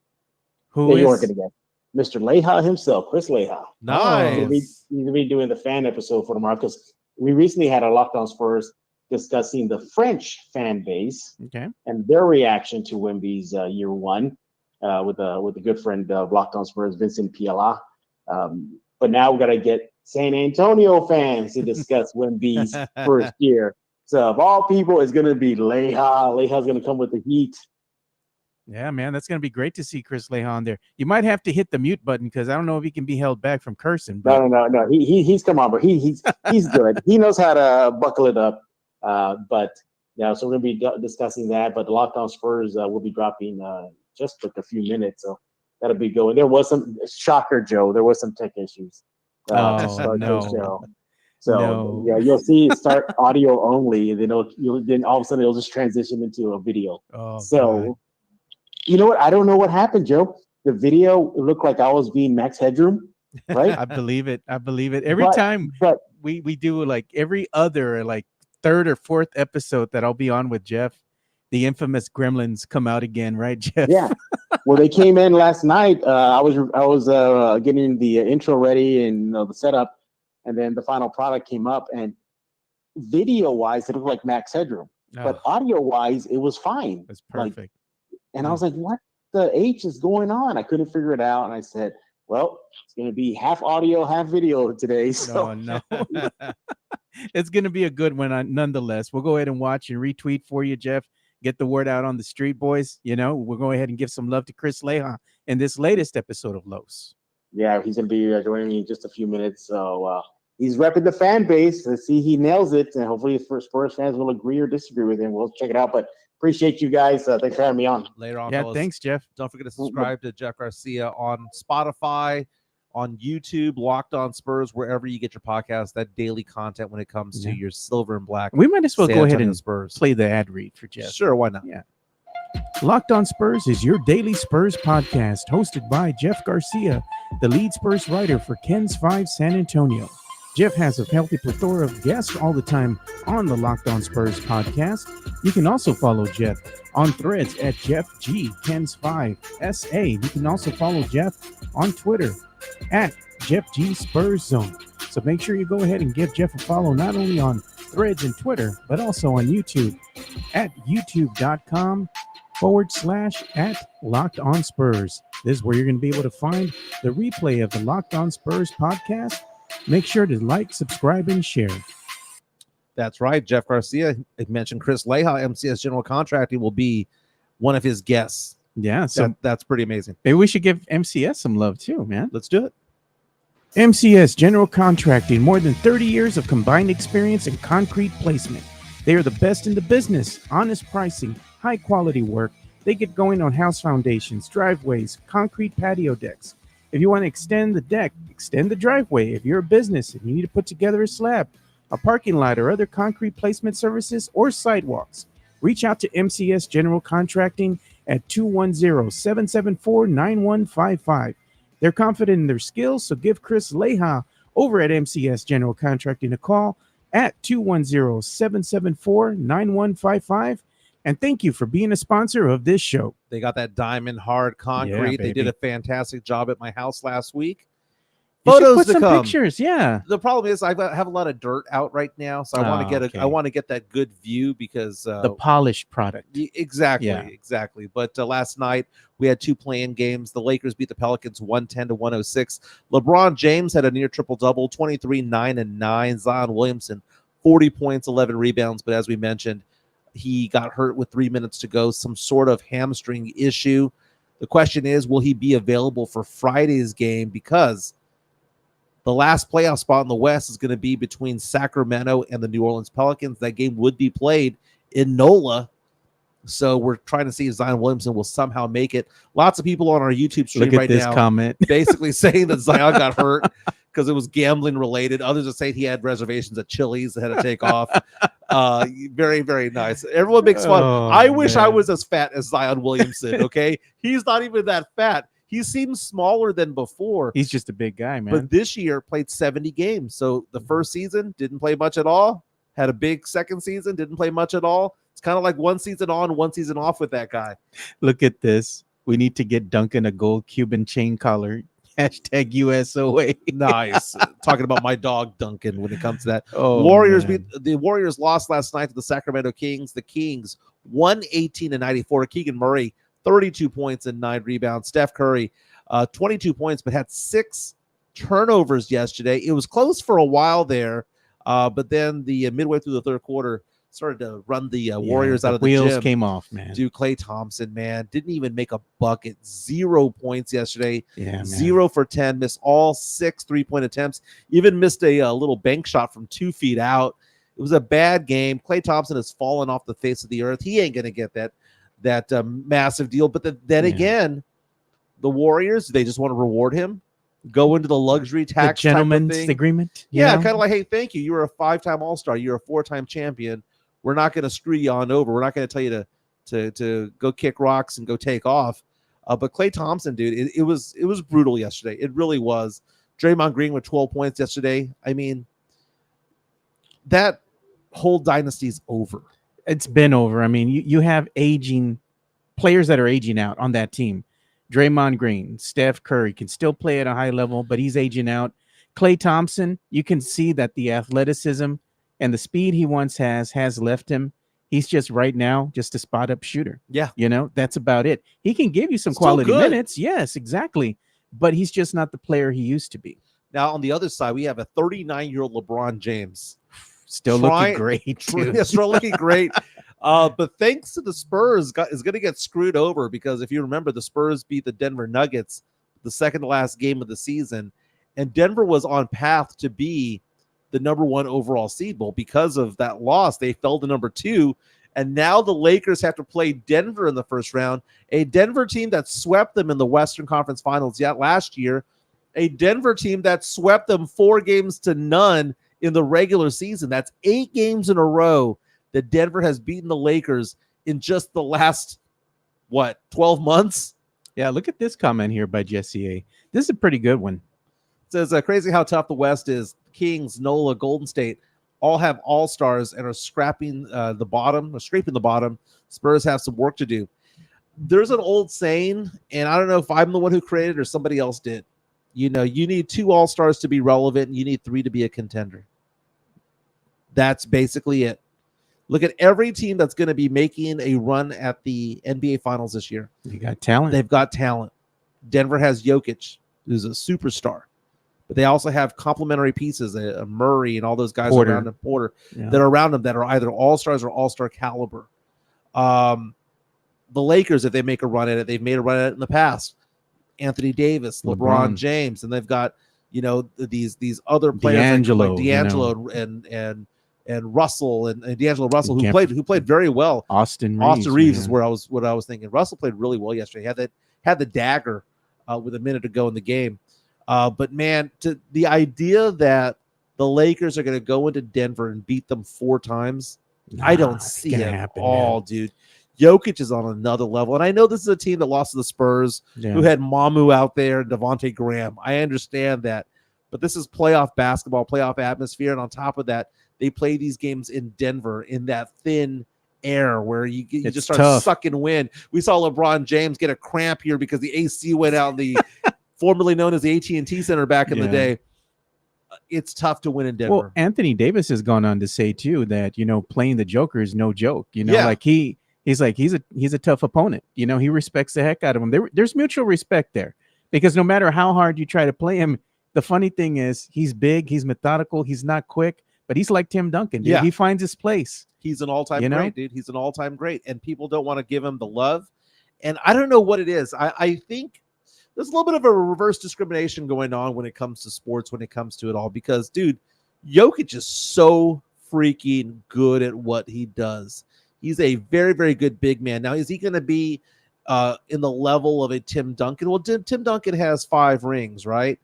Who you weren't is? going to guess. Mr. Leha himself, Chris Leha. Nice. He's going to be doing the fan episode for tomorrow because we recently had a Locked On Spurs discussing the French fan base and their reaction to Wemby's year one with a good friend of Locked On Spurs, Vincent Piala. But now we're going to get San Antonio fans to discuss Wemby's first year. So of all people, it's going to be Leha. Leha's going to come with the heat. Yeah, man, that's going to be great to see Chris Leha on there. You might have to hit the mute button because I don't know if he can be held back from cursing. But... No. He's come on, but he's good. He knows how to buckle it up. But yeah, so we're going to be discussing that. But the Locked On Spurs will be dropping just like a few minutes, so that'll be going. There was some shocker, Joe. There was some tech issues. No. So yeah, you'll see it start audio only, and then all of a sudden it'll just transition into a video. God. You know what? I don't know what happened, Joe. The video looked like I was being Max Headroom, right? I believe it. Every time we do like every other like third or fourth episode that I'll be on with Jeff, the infamous gremlins come out again, right, Jeff? Yeah. Well, they came in last night. I was getting the intro ready and the setup, and then the final product came up. And video-wise, it looked like Max Headroom, but audio-wise, it was fine. That's perfect. And I was like, "What the H is going on?" I couldn't figure it out, and I said, "Well, it's going to be half audio, half video today." So no. It's going to be a good one, nonetheless. We'll go ahead and watch and retweet for you, Jeff. Get the word out on the street, boys. We'll go ahead and give some love to Chris Leha in this latest episode of Los. Yeah, he's going to be joining me in just a few minutes. So he's repping the fan base. Let's see, he nails it, and hopefully Spurs fans will agree or disagree with him. We'll check it out. But appreciate you guys. Thanks for having me on. Later on, Yeah, fellas. thanks, Jeff. Don't forget to subscribe to Jeff Garcia on Spotify, on YouTube, Locked On Spurs, wherever you get your podcast. That daily content when it comes to your silver and black. We might as well San go ahead Antonio and Spurs. play the ad read for Jeff. Sure, why not? Yeah. Locked On Spurs is your daily Spurs podcast, hosted by Jeff Garcia, the lead Spurs writer for Ken's 5 San Antonio. Jeff has a healthy plethora of guests all the time on the Locked On Spurs podcast. You can also follow Jeff on Threads at Jeff G Ken's 5 SA. You can also follow Jeff on Twitter at Jeff G Spurs Zone. So make sure you go ahead and give Jeff a follow not only on Threads and Twitter, but also on YouTube at youtube.com/@LockedOnSpurs. This is where you're going to be able to find the replay of the Locked On Spurs podcast. Make sure to like, subscribe, and share. That's right. Jeff Garcia mentioned Chris Leha, MCS General Contracting, will be one of his guests. Yeah, so that's pretty amazing. Maybe we should give MCS some love too, man. Let's do it. MCS General Contracting, more than 30 years of combined experience in concrete placement. They are the best in the business. Honest pricing, high quality work. They get going on house foundations, driveways, concrete patio decks. If you want to extend the deck, extend the driveway. If you're a business and you need to put together a slab, a parking lot, or other concrete placement services or sidewalks, reach out to MCS General Contracting at 210-774-9155. They're confident in their skills, so give Chris Leha over at MCS General Contracting a call at 210-774-9155. And thank you for being a sponsor of this show. They got that diamond hard concrete. They did a fantastic job at my house last week. Photos to come. Pictures, yeah. The problem is I have a lot of dirt out right now, so I want to get that good view because the polished product. Exactly. But last night we had two play-in games. The Lakers beat the Pelicans 110-106. LeBron James had a near triple-double, 23, 9, and 9. Zion Williamson, 40 points, 11 rebounds. But as we mentioned, he got hurt with 3 minutes to go, some sort of hamstring issue. The question is, will he be available for Friday's game? Because the last playoff spot in the West is going to be between Sacramento and the New Orleans Pelicans. That game would be played in NOLA. So we're trying to see if Zion Williamson will somehow make it. Lots of people on our YouTube stream right now comment basically saying that Zion got hurt. because it was gambling related. Others are saying he had reservations at Chili's that had to take off. Very, very nice. Everyone makes fun. I wish I was as fat as Zion Williamson. Okay, he's not even that fat. He seems smaller than before. He's just a big guy, man. But this year played 70 games. So the first season didn't play much at all. Had a big second season, didn't play much at all. It's kind of like one season on, one season off with that guy. Look at this. We need to get Duncan a gold Cuban chain collar. Hashtag USOA. Nice. Talking about my dog Duncan when it comes to that. Oh, The Warriors lost last night to the Sacramento Kings. The Kings 118-94. Keegan Murray 32 points and 9 rebounds. Steph Curry 22 points, but had 6 turnovers yesterday. It was close for a while there, but then the midway through the third quarter started to run the Warriors out of the wheels gym. came off, man. Dude, Klay Thompson, man, didn't even make a bucket. 0 points yesterday. Yeah, man. 0 for 10. Missed all 6 3-point attempts. Even missed a little bank shot from 2 feet out. It was a bad game. Klay Thompson has fallen off the face of the earth. He ain't going to get that massive deal. But then again, the Warriors, they just want to reward him. Go into the luxury tax the gentleman's agreement. Yeah, kind of like, hey, thank you. You're a 5-time All-Star. You're a 4-time champion. We're not going to screw you on over. We're not going to tell you to go kick rocks and go take off. But Klay Thompson, dude, it was brutal yesterday. It really was. Draymond Green with 12 points yesterday. I mean, that whole dynasty's over. It's been over. I mean, you have aging players that are aging out on that team. Draymond Green, Steph Curry can still play at a high level, but he's aging out. Klay Thompson, you can see that the athleticism and the speed he once has left him. He's just right now just a spot-up shooter. Yeah. That's about it. He can give you some Still quality good. minutes. Yes, exactly. But he's just not the player he used to be. Now, on the other side, we have a 39-year-old LeBron James. Still looking great, too. Still looking great. But thanks to the Spurs, is going to get screwed over because if you remember, the Spurs beat the Denver Nuggets the second to last game of the season, and Denver was on path to be the number 1 overall seed. Well, because of that loss, they fell to number 2, and now the Lakers have to play Denver in the first round, a Denver team that swept them in the Western Conference Finals last year, a Denver team that swept them 4-0 in the regular season. That's 8 games in a row that Denver has beaten the Lakers in just the last, 12 months? Yeah, look at this comment here by Jesse A. This is a pretty good one. It says, crazy how tough the West is. Kings, NOLA, Golden State all have all-stars and are scraping the bottom. Spurs have some work to do. There's an old saying, and I don't know if I'm the one who created it or somebody else did. You need 2 all-stars to be relevant, and you need 3 to be a contender. That's basically it. Look at every team that's going to be making a run at the NBA Finals this year. You got talent. They've got talent. Denver has Jokic, who's a superstar. But they also have complementary pieces, Murray and all those guys around him, Porter, that are around them that are either all-stars or all-star caliber. The Lakers, if they make a run at it, they've made a run at it in the past. Anthony Davis, LeBron James, and they've got, these other players like D'Angelo and Russell and D'Angelo Russell who played very well. Austin Reeves is what I was thinking. Russell played really well yesterday. He had the dagger with a minute to go in the game. But man, the idea that the Lakers are going to go into Denver and beat them 4 times, I don't see it at all, dude. Jokic is on another level. And I know this is a team that lost to the Spurs, who had Mamu out there and Devontae Graham. I understand that. But this is playoff basketball, playoff atmosphere. And on top of that, they play these games in Denver in that thin air where you just start sucking wind. We saw LeBron James get a cramp here because the AC went out in the formerly known as the AT&T Center back in the day. It's tough to win in Denver. Well, Anthony Davis has gone on to say too that playing the Joker is no joke. Like he's a tough opponent. He respects the heck out of him. There's mutual respect there because no matter how hard you try to play him, the funny thing is he's big, he's methodical, he's not quick, but he's like Tim Duncan. Dude. He finds his place. He's an all-time great, dude. He's an all-time great, and people don't want to give him the love. And I don't know what it is. I think there's a little bit of a reverse discrimination going on when it comes to sports, when it comes to it all, because, dude, Jokic is so freaking good at what he does. He's a very, very good big man. Now, is he going to be in the level of a Tim Duncan? Well, Tim Duncan has 5 rings, right?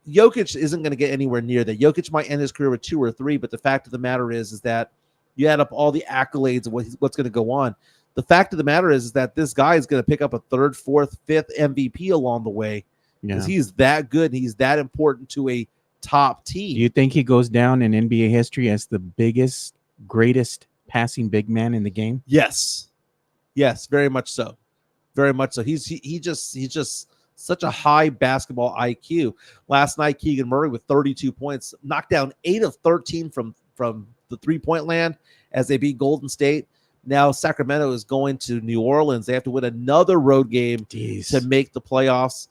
Jokic isn't going to get anywhere near that. Jokic might end his career with 2 or 3, but the fact of the matter is that you add up all the accolades of what's going to go on. The fact of the matter is that this guy is going to pick up a 3rd, 4th, 5th MVP along the way because he's that good. And he's that important to a top team. Do you think he goes down in NBA history as the biggest, greatest passing big man in the game? Yes, very much so. Very much so. He's just such a high basketball IQ. Last night, Keegan Murray with 32 points, knocked down 8 of 13 from the 3-point land as they beat Golden State. Now Sacramento is going to New Orleans. They have to win another road game to make the playoffs.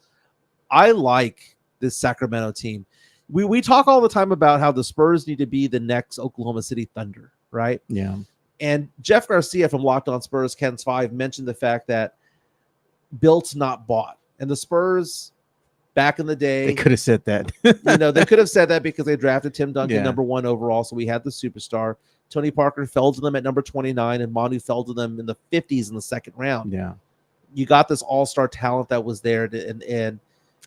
I like this Sacramento team. We talk all the time about how the Spurs need to be the next Oklahoma City Thunder, right? Yeah. And Jeff Garcia from Locked On Spurs, Ken's 5, mentioned the fact that built, not bought. And the Spurs, back in the day, they could have said that. They could have said that because they drafted Tim Duncan number 1 overall, so we had the superstar. Tony Parker fell to them at number 29, and Manu fell to them in the 50s in the 2nd round. Yeah, you got this all-star talent that was there, and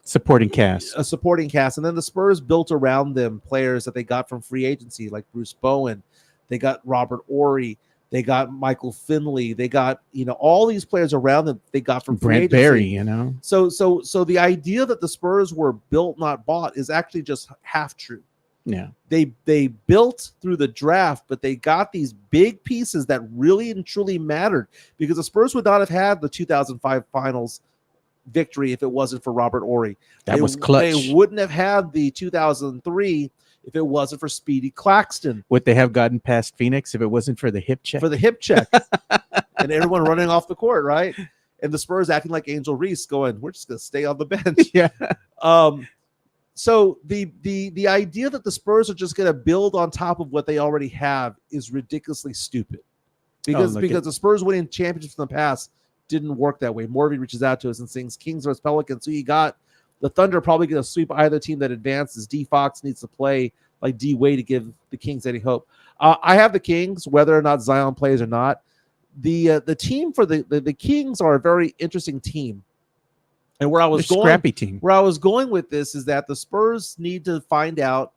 supporting cast, a supporting cast, and then the Spurs built around them players that they got from free agency, like Bruce Bowen. They got Robert Ory. They got Michael Finley. They got, all these players around them they got from free Brent agency. Berry, So the idea that the Spurs were built, not bought, is actually just half true. Yeah. They built through the draft, but they got these big pieces that really and truly mattered, because the Spurs would not have had the 2005 finals victory if it wasn't for Robert Ory. That was clutch. They wouldn't have had the 2003 if it wasn't for Speedy Claxton. Would they have gotten past Phoenix if it wasn't for the hip check? And everyone running off the court, right? And the Spurs acting like Angel Reese, going, "We're just going to stay on the bench." Yeah. So the idea that the Spurs are just going to build on top of what they already have is ridiculously stupid. Because the Spurs winning championships in the past didn't work that way. Morby reaches out to us and sings Kings vs. Pelicans. So you got the Thunder probably going to sweep either team that advances. D Fox needs to play like D Wade to give the Kings any hope. I have the Kings, whether or not Zion plays or not. The team for the Kings are a very interesting team. And where I was going, scrappy team. Where I was going with this is that the Spurs need to find out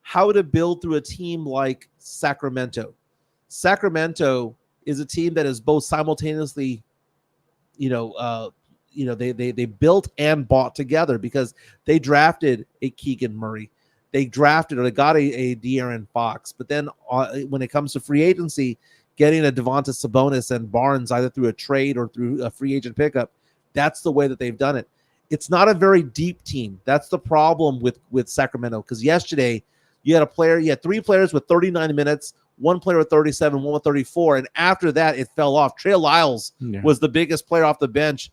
how to build through a team like Sacramento. Sacramento is a team that is both simultaneously, they built and bought together, because they drafted a Keegan Murray. They got a De'Aaron Fox. But then when it comes to free agency, getting a Domantas Sabonis and Barnes either through a trade or through a free agent pickup, that's the way that they've done it. It's not a very deep team. That's the problem with Sacramento, because yesterday you had 3 players with 39 minutes, 1 player with 37, 1 with 34, and after that it fell off. Trey Lyles was the biggest player off the bench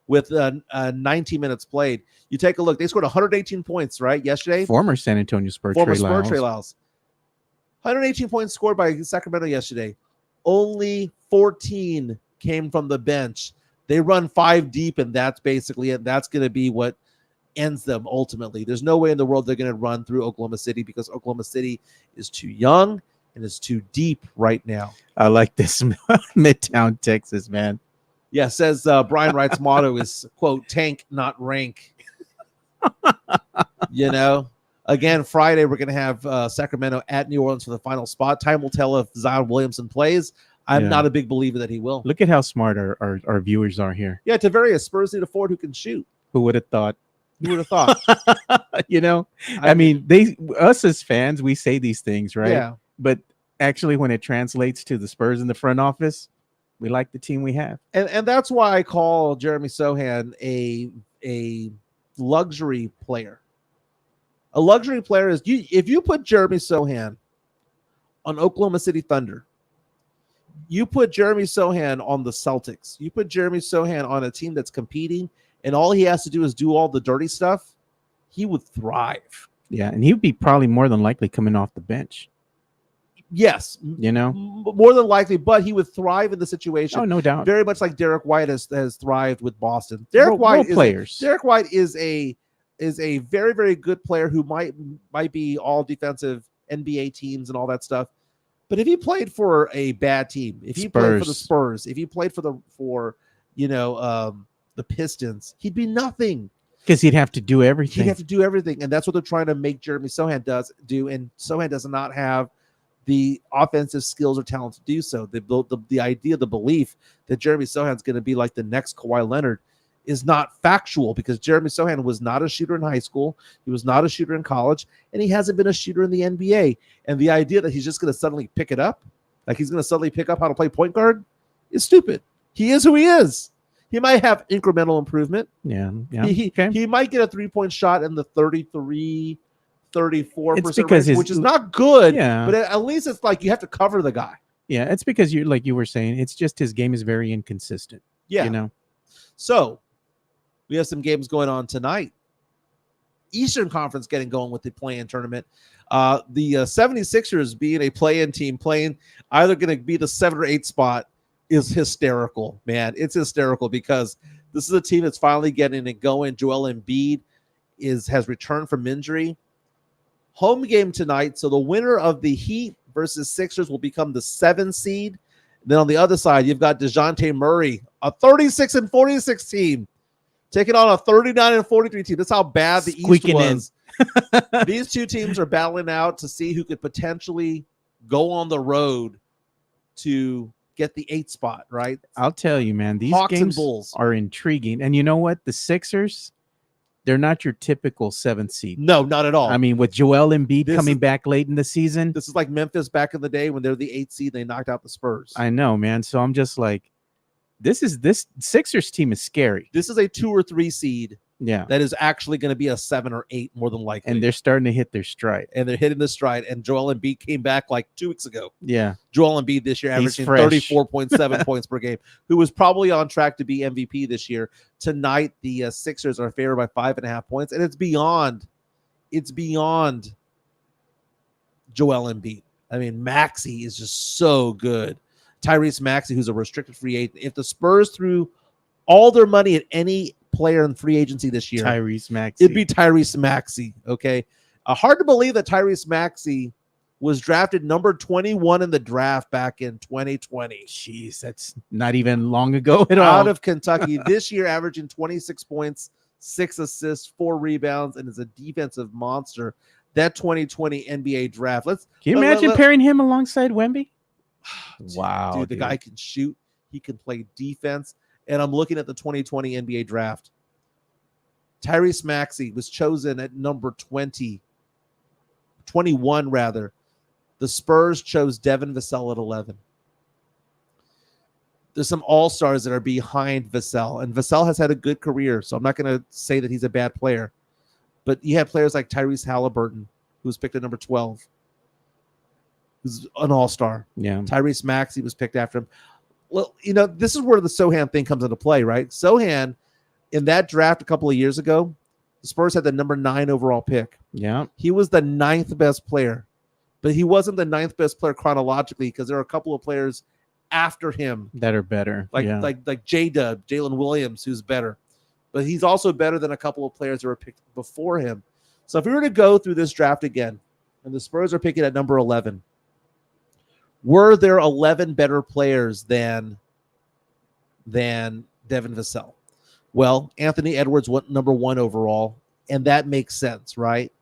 with 19 minutes played. You take a look. They scored 118 points, right, yesterday? Former San Antonio Spurs Trey Lyles. 118 points scored by Sacramento yesterday. Only 14 came from the bench. They run 5 deep, and that's basically it. That's going to be what ends them ultimately. There's no way in the world they're going to run through Oklahoma City, because Oklahoma City is too young and is too deep right now. I like this Midtown Texas, man. Yeah, says Brian Wright's motto is, quote, tank, not rank. Again, Friday we're going to have Sacramento at New Orleans for the final spot. Time will tell if Zion Williamson plays. I'm not a big believer that he will. Look at how smart our viewers are here. Yeah, Tavares, Spurs need a forward who can shoot. Who would have thought? You would have thought. I mean, us as fans, we say these things, right? Yeah. But actually, when it translates to the Spurs in the front office, we like the team we have. And that's why I call Jeremy Sohan a luxury player. A luxury player is, if you put Jeremy Sohan on Oklahoma City Thunder, you put Jeremy Sohan on the Celtics, you put Jeremy Sohan on a team that's competing, and all he has to do is do all the dirty stuff, he would thrive. Yeah, and he would be probably more than likely coming off the bench. Yes. More than likely, but he would thrive in the situation. Oh, no doubt. Very much like Derek White has thrived with Boston. Derek White is a very, very good player who might be all defensive NBA teams and all that stuff. But if he played for a bad team, if he played for the Spurs, if he played for the Pistons, he'd be nothing. Because he'd have to do everything. He'd have to do everything, and that's what they're trying to make Jeremy Sohan do. And Sohan does not have the offensive skills or talent to do so. The idea, the belief that Jeremy Sohan's going to be like the next Kawhi Leonard is not factual, because Jeremy Sohan was not a shooter in high school. He was not a shooter in college, and he hasn't been a shooter in the NBA. And the idea that he's just going to suddenly pick it up, like he's going to suddenly pick up how to play point guard, is stupid. He is who he is. He might have incremental improvement. Yeah. He might get a 3-point shot in the 33, 34% range, which is not good. Yeah. But at least it's like you have to cover the guy. Yeah, it's because you, like you were saying, it's just his game is very inconsistent. Yeah. You know. So we have some games going on tonight. Eastern Conference getting going with the play-in tournament. The 76ers being a play-in team, playing either going to be the 7 or 8 spot, is hysterical, man. It's hysterical because this is a team that's finally getting it going. Joel Embiid has returned from injury. Home game tonight, so the winner of the Heat versus Sixers will become the 7 seed. Then on the other side, you've got DeJounte Murray, a 36-46 team, taking on a 39-43 team. That's how bad the Squeaking East was. These two teams are battling out to see who could potentially go on the road to get the 8 spot, right? I'll tell you, man, these Hawks and games Bulls are intriguing. And you know what? The Sixers, they're not your typical 7th seed. No, not at all. I mean, with Joel Embiid coming back late in the season. This is like Memphis back in the day when they're the 8th seed. They knocked out the Spurs. I know, man. So I'm just like, this Sixers team is scary. This is a 2 or 3 seed. Yeah. That is actually going to be a 7 or 8 more than likely. And they're starting to hit their stride. And they're hitting the stride. And Joel Embiid came back like 2 weeks ago. Yeah. Joel Embiid this year averaging 34.7 points per game, who was probably on track to be MVP this year. Tonight, the Sixers are favored by 5.5 points. And it's beyond Joel Embiid. I mean, Maxey is just so good. Tyrese Maxey, who's a restricted free agent. If the Spurs threw all their money at any player in free agency this year, Tyrese Maxey. it'd be Tyrese Maxey. Okay. Hard to believe that Tyrese Maxey was drafted number 21 in the draft back in 2020. Jeez, that's not even long ago at all. Out of Kentucky this year, averaging 26 points, 6 assists, 4 rebounds, and is a defensive monster. That 2020 NBA draft. Can you imagine pairing him alongside Wemby? Wow, dude, the guy can shoot. He can play defense. And I'm looking at the 2020 NBA draft. Tyrese Maxey was chosen at number 21 rather. The Spurs chose Devin Vassell at 11. There's some all-stars that are behind Vassell, and Vassell has had a good career, so I'm not going to say that he's a bad player. But you have players like Tyrese Halliburton, who was picked at number 12, who's an all-star. Yeah. Tyrese Maxey was picked after him. Well, you know, this is where the Sohan thing comes into play, right? Sohan, in that draft a couple of years ago, the Spurs had the number 9 overall pick. Yeah. He was the 9th best player, but he wasn't the 9th best player chronologically because there are a couple of players after him that are better. Like J-Dub, Jalen Williams, who's better. But he's also better than a couple of players that were picked before him. So if we were to go through this draft again, and the Spurs are picking at number 11, were there 11 better players than Devin Vassell? Well, Anthony Edwards went number 1 overall, and that makes sense, right?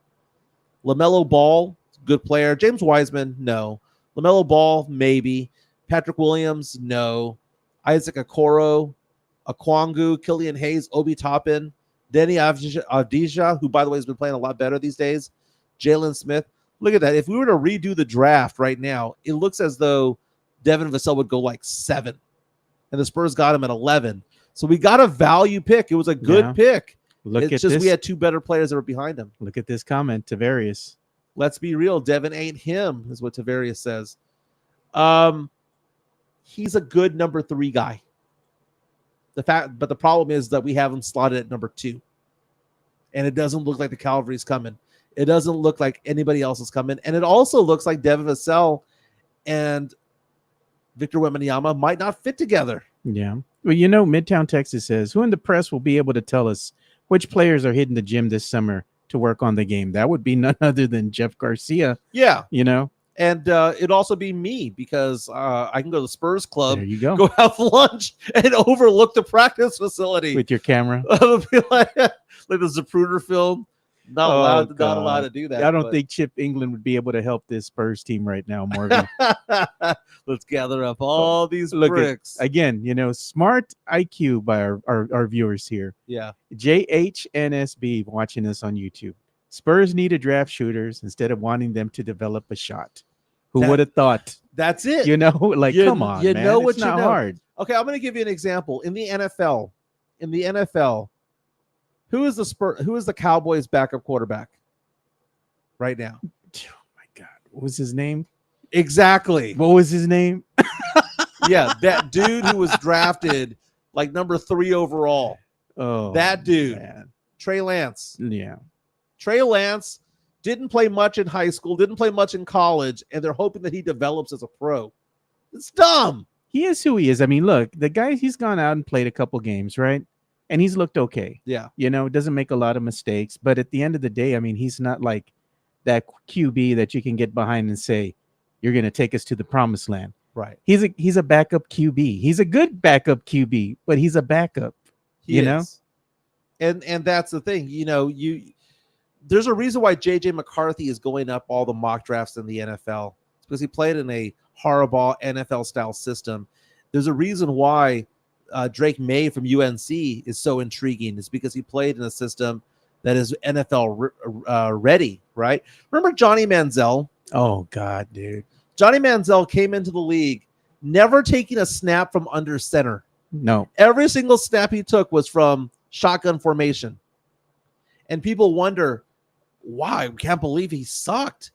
LaMelo Ball, good player. James Wiseman, no. LaMelo Ball, maybe. Patrick Williams, no. Isaac Okoro, Okongwu, Killian Hayes, Obi Toppin, Denny Avdija, who, by the way, has been playing a lot better these days. Jalen Smith. Look at that. If we were to redo the draft right now, it looks as though Devin Vassell would go like 7, and the Spurs got him at 11. So we got a value pick. It was a good pick. It's just we had 2 better players that were behind him. Look at this comment, Tavarius. Let's be real. Devin ain't him, is what Tavarius says. He's a good number 3 guy. But the problem is that we have him slotted at number 2. And it doesn't look like the Cavalry's coming. It doesn't look like anybody else is coming. And it also looks like Devin Vassell and Victor Wembanyama might not fit together. Yeah. Well, you know, Midtown Texas says, who in the press will be able to tell us which players are hitting the gym this summer to work on the game? That would be none other than Jeff Garcia. Yeah. You know? And it'd also be me because I can go to the Spurs club, There you go. go have lunch, and overlook the practice facility. With your camera. It'll be like the Zapruder film. Not Oh, allowed to God. do that. I don't think Chip England would be able to help this Spurs team right now, Morgan. Let's gather up all these Look bricks. Again, smart IQ by our viewers here. Yeah. JHNSB watching us on YouTube. Spurs need to draft shooters instead of wanting them to develop a shot. Who would have thought? That's it. Come on, you man. know what it's not hard. Okay, I'm going to give you an example. In the NFL, who is the Cowboys' backup quarterback right now? Oh my God, what was his name? Exactly. What was his name? Yeah, that dude who was drafted like number 3 overall. Oh, that dude, man. Trey Lance. Yeah. Trey Lance didn't play much in high school, didn't play much in college, and they're hoping that he develops as a pro. It's dumb. He is who he is. I mean, look, the guy, he's gone out and played a couple games, right? And he's looked okay. Yeah. Doesn't make a lot of mistakes. But at the end of the day, I mean, he's not like that QB that you can get behind and say, you're going to take us to the promised land. Right. He's a backup QB. He's a good backup QB, but he's a backup. He is. And that's the thing. There's a reason why JJ McCarthy is going up all the mock drafts in the NFL. It's because he played in a Harbaugh NFL style system. There's a reason why Drake May from UNC is so intriguing. It's because he played in a system that is NFL ready, right? Remember Johnny Manziel? Oh, God, dude. Johnny Manziel came into the league never taking a snap from under center. No. Every single snap he took was from shotgun formation. And people wonder, why? We can't believe he sucked.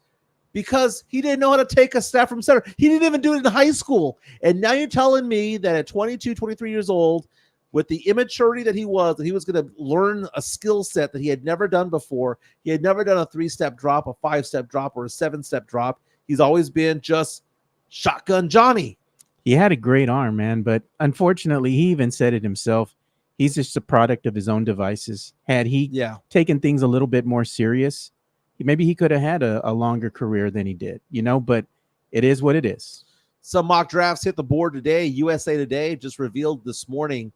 Because he didn't know how to take a snap from center. He didn't even do it in high school. And now you're telling me that at 22, 23 years old, with the immaturity that he was going to learn a skill set that he had never done before. He had never done a 3-step drop, a 5-step drop, or a 7-step drop. He's always been just shotgun Johnny. He had a great arm, man. But unfortunately, he even said it himself. He's just a product of his own devices. Had he taken things a little bit more serious, maybe he could have had a longer career than he did, but it is what it is. Some mock drafts hit the board today. USA Today just revealed this morning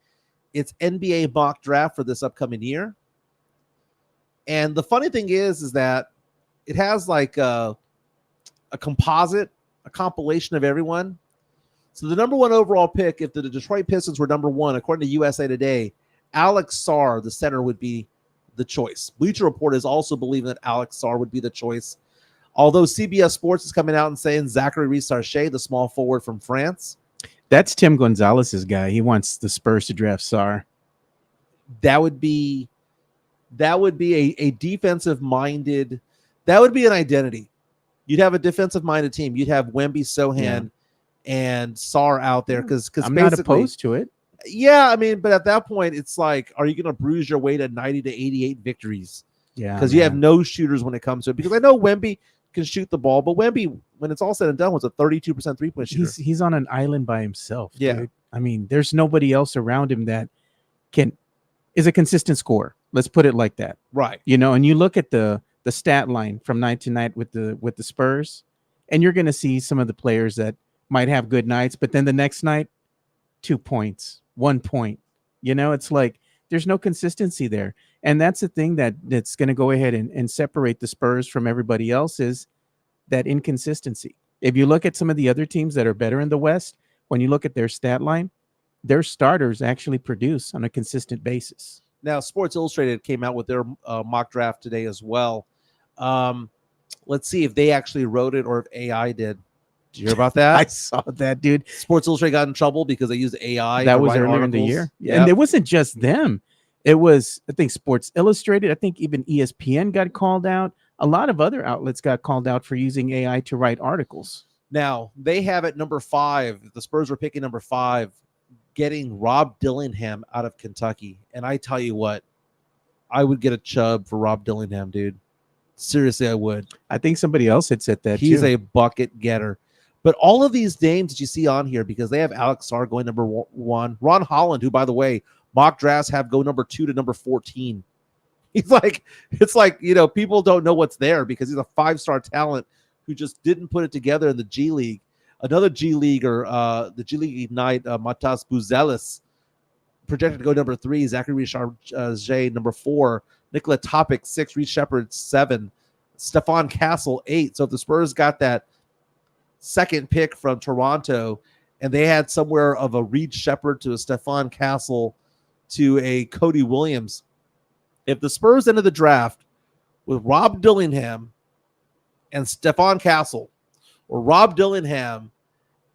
its NBA mock draft for this upcoming year. And the funny thing is that it has like a composite, a compilation of everyone. So the number 1 overall pick, if the Detroit Pistons were number 1, according to USA Today, Alex Sarr, the center, would be the choice. Bleacher Report is also believing that Alex Sarr would be the choice. Although CBS Sports is coming out and saying Zachary Riz-Sarchet, the small forward from France. That's Tim Gonzalez's guy. He wants the Spurs to draft Sarr. That would be a defensive-minded. That would be an identity. You'd have a defensive-minded team. You'd have Wemby, Sohan, and Sarr out there because I'm not opposed to it. Yeah, I mean, but at that point, it's like, are you going to bruise your way to 90 to 88 victories? Yeah, because you have no shooters when it comes to it. Because I know Wemby can shoot the ball, but Wemby, when it's all said and done, was a 32% 3-point shooter. He's on an island by himself. Yeah, dude. I mean, there's nobody else around him that is a consistent scorer. Let's put it like that, right? And you look at the stat line from night to night with the Spurs, and you're going to see some of the players that might have good nights, but then the next night, 2 points, 1 point. It's like there's no consistency there. And that's the thing that's going to go ahead and separate the Spurs from everybody else is that inconsistency. If you look at some of the other teams that are better in the West, when you look at their stat line, their starters actually produce on a consistent basis. Now, Sports Illustrated came out with their mock draft today as well. Let's see if they actually wrote it or if AI did. Did you hear about that? I saw that, dude. Sports Illustrated got in trouble because they used AI. That was earlier in the year. Yeah. And it wasn't just them. It was, I think, Sports Illustrated. I think even ESPN got called out. A lot of other outlets got called out for using AI to write articles. Now, they have at number 5, the Spurs were picking number 5, getting Rob Dillingham out of Kentucky. And I tell you what, I would get a chub for Rob Dillingham, dude. Seriously, I would. I think somebody else had said that He's too. a bucket getter. But all of these names that you see on here, because they have Alex Sarr going number 1, Ron Holland, who, by the way, mock drafts have go number 2 to number 14. It's like, people don't know what's there because he's a 5-star talent who just didn't put it together in the G League. Another G Leaguer, the G League Ignite, Matas Buzelis, projected to go number 3. Zachary Richard number 4. Nikola Topic 6. Reed Shepard 7. Stephon Castle 8. So if the Spurs got that second pick from Toronto, and they had somewhere of a Reed Shepard to a Stephon Castle to a Cody Williams, if the Spurs ended the draft with Rob Dillingham and Stephon Castle, or Rob Dillingham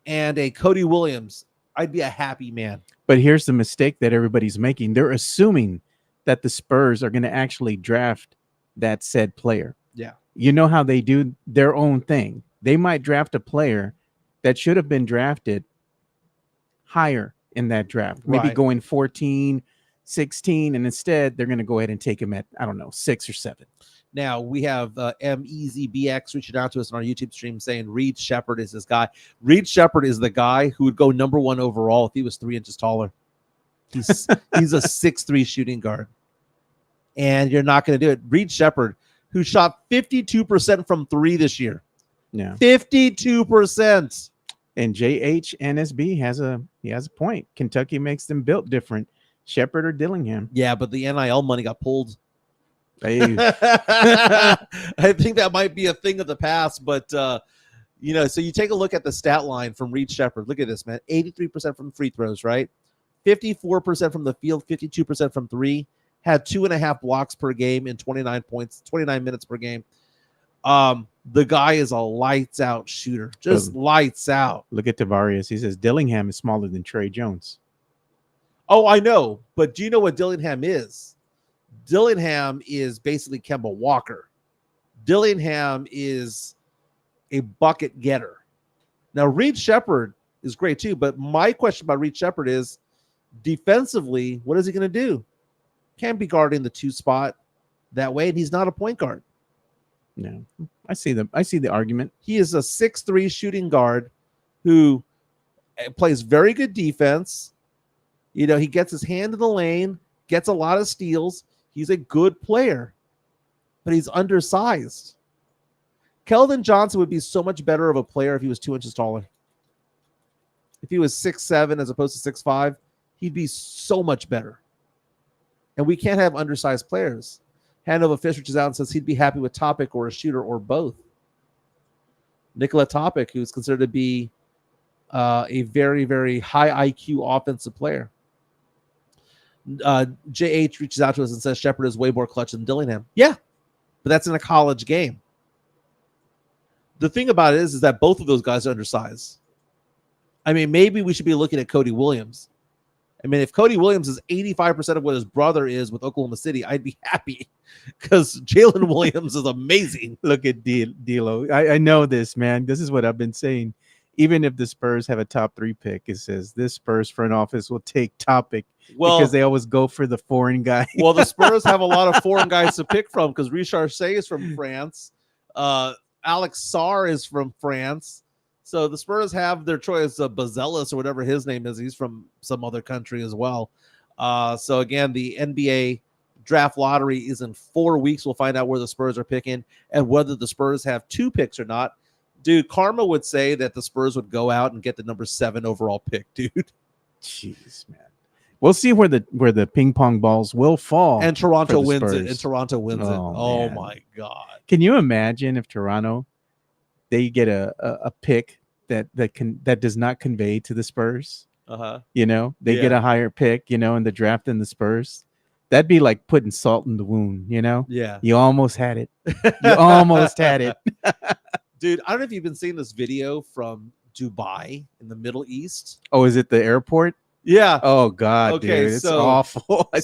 and a Cody Williams, I'd be a happy man. But here's the mistake that everybody's making. They're assuming that the Spurs are going to actually draft that said player. Yeah. You know how they do their own thing. They might draft a player that should have been drafted higher in that draft, maybe going 14, 16, and instead they're going to go ahead and take him at, I don't know, 6 or 7. Now, we have MEZBX reaching out to us on our YouTube stream saying Reed Shepard is this guy. Reed Shepard is the guy who would go number 1 overall if he was 3 inches taller. He's a 6'3" shooting guard. And you're not going to do it. Reed Shepard, who shot 52% from 3 this year. Yeah. 52%. And JHNSB has a point. Kentucky makes them built different. Shepard or Dillingham. Yeah, but the NIL money got pulled. Hey. I think that might be a thing of the past, but so you take a look at the stat line from Reed Shepard. Look at this, man. 83% from free throws, right? 54% from the field, 52% from 3. Had 2.5 blocks per game in 29 minutes per game. The guy is a lights out shooter. Just lights out. Look at Tavares. He says Dillingham is smaller than Trey Jones. Oh, I know. But do you know what Dillingham is? Dillingham is basically Kemba Walker. Dillingham is a bucket getter. Now, Reed Shepard is great too, but my question about Reed Shepard is defensively, what is he going to do? Can't be guarding the 2 spot that way, and he's not a point guard. No, I see the argument. He is a 6'3" shooting guard who plays very good defense. He gets his hand in the lane, gets a lot of steals. He's a good player, but he's undersized. Keldon Johnson would be so much better of a player if he was 2 inches taller. If he was 6'7" as opposed to 6'5", he'd be so much better. And we can't have undersized players. Hanover Fish reaches out and says he'd be happy with Topic or a shooter or both. Nikola Topic, who's considered to be a very, very high IQ offensive player. JH reaches out to us and says Shepard is way more clutch than Dillingham. Yeah, but that's in a college game. The thing about it is that both of those guys are undersized. I mean, maybe we should be looking at Cody Williams. I mean, if Cody Williams is 85% of what his brother is with Oklahoma City, I'd be happy because Jalen Williams is amazing. Look at D'Lo. I know this, man. This is what I've been saying. Even if the Spurs have a top 3 pick, it says this Spurs front office will take Topic because they always go for the foreign guy. Well, the Spurs have a lot of foreign guys to pick from because Richard Shea is from France. Alex Sarr is from France. So the Spurs have their choice of Buzelis or whatever his name is. He's from some other country as well. So again, the NBA draft lottery is in 4 weeks. We'll find out where the Spurs are picking and whether the Spurs have 2 picks or not. Dude, karma would say that the Spurs would go out and get the number 7 overall pick, dude. Jeez, man. We'll see where the ping pong balls will fall. And Toronto wins Spurs. it. And Toronto wins it. Oh, my God. Can you imagine if Toronto, they get a pick that does not convey to the Spurs? Uh-huh. They get a higher pick, in the draft than the Spurs. That'd be like putting salt in the wound, Yeah. You almost had it. You almost had it. Dude, I don't know if you've been seeing this video from Dubai in the Middle East. Oh, is it the airport? Yeah. Oh God, okay, dude, it's awful. I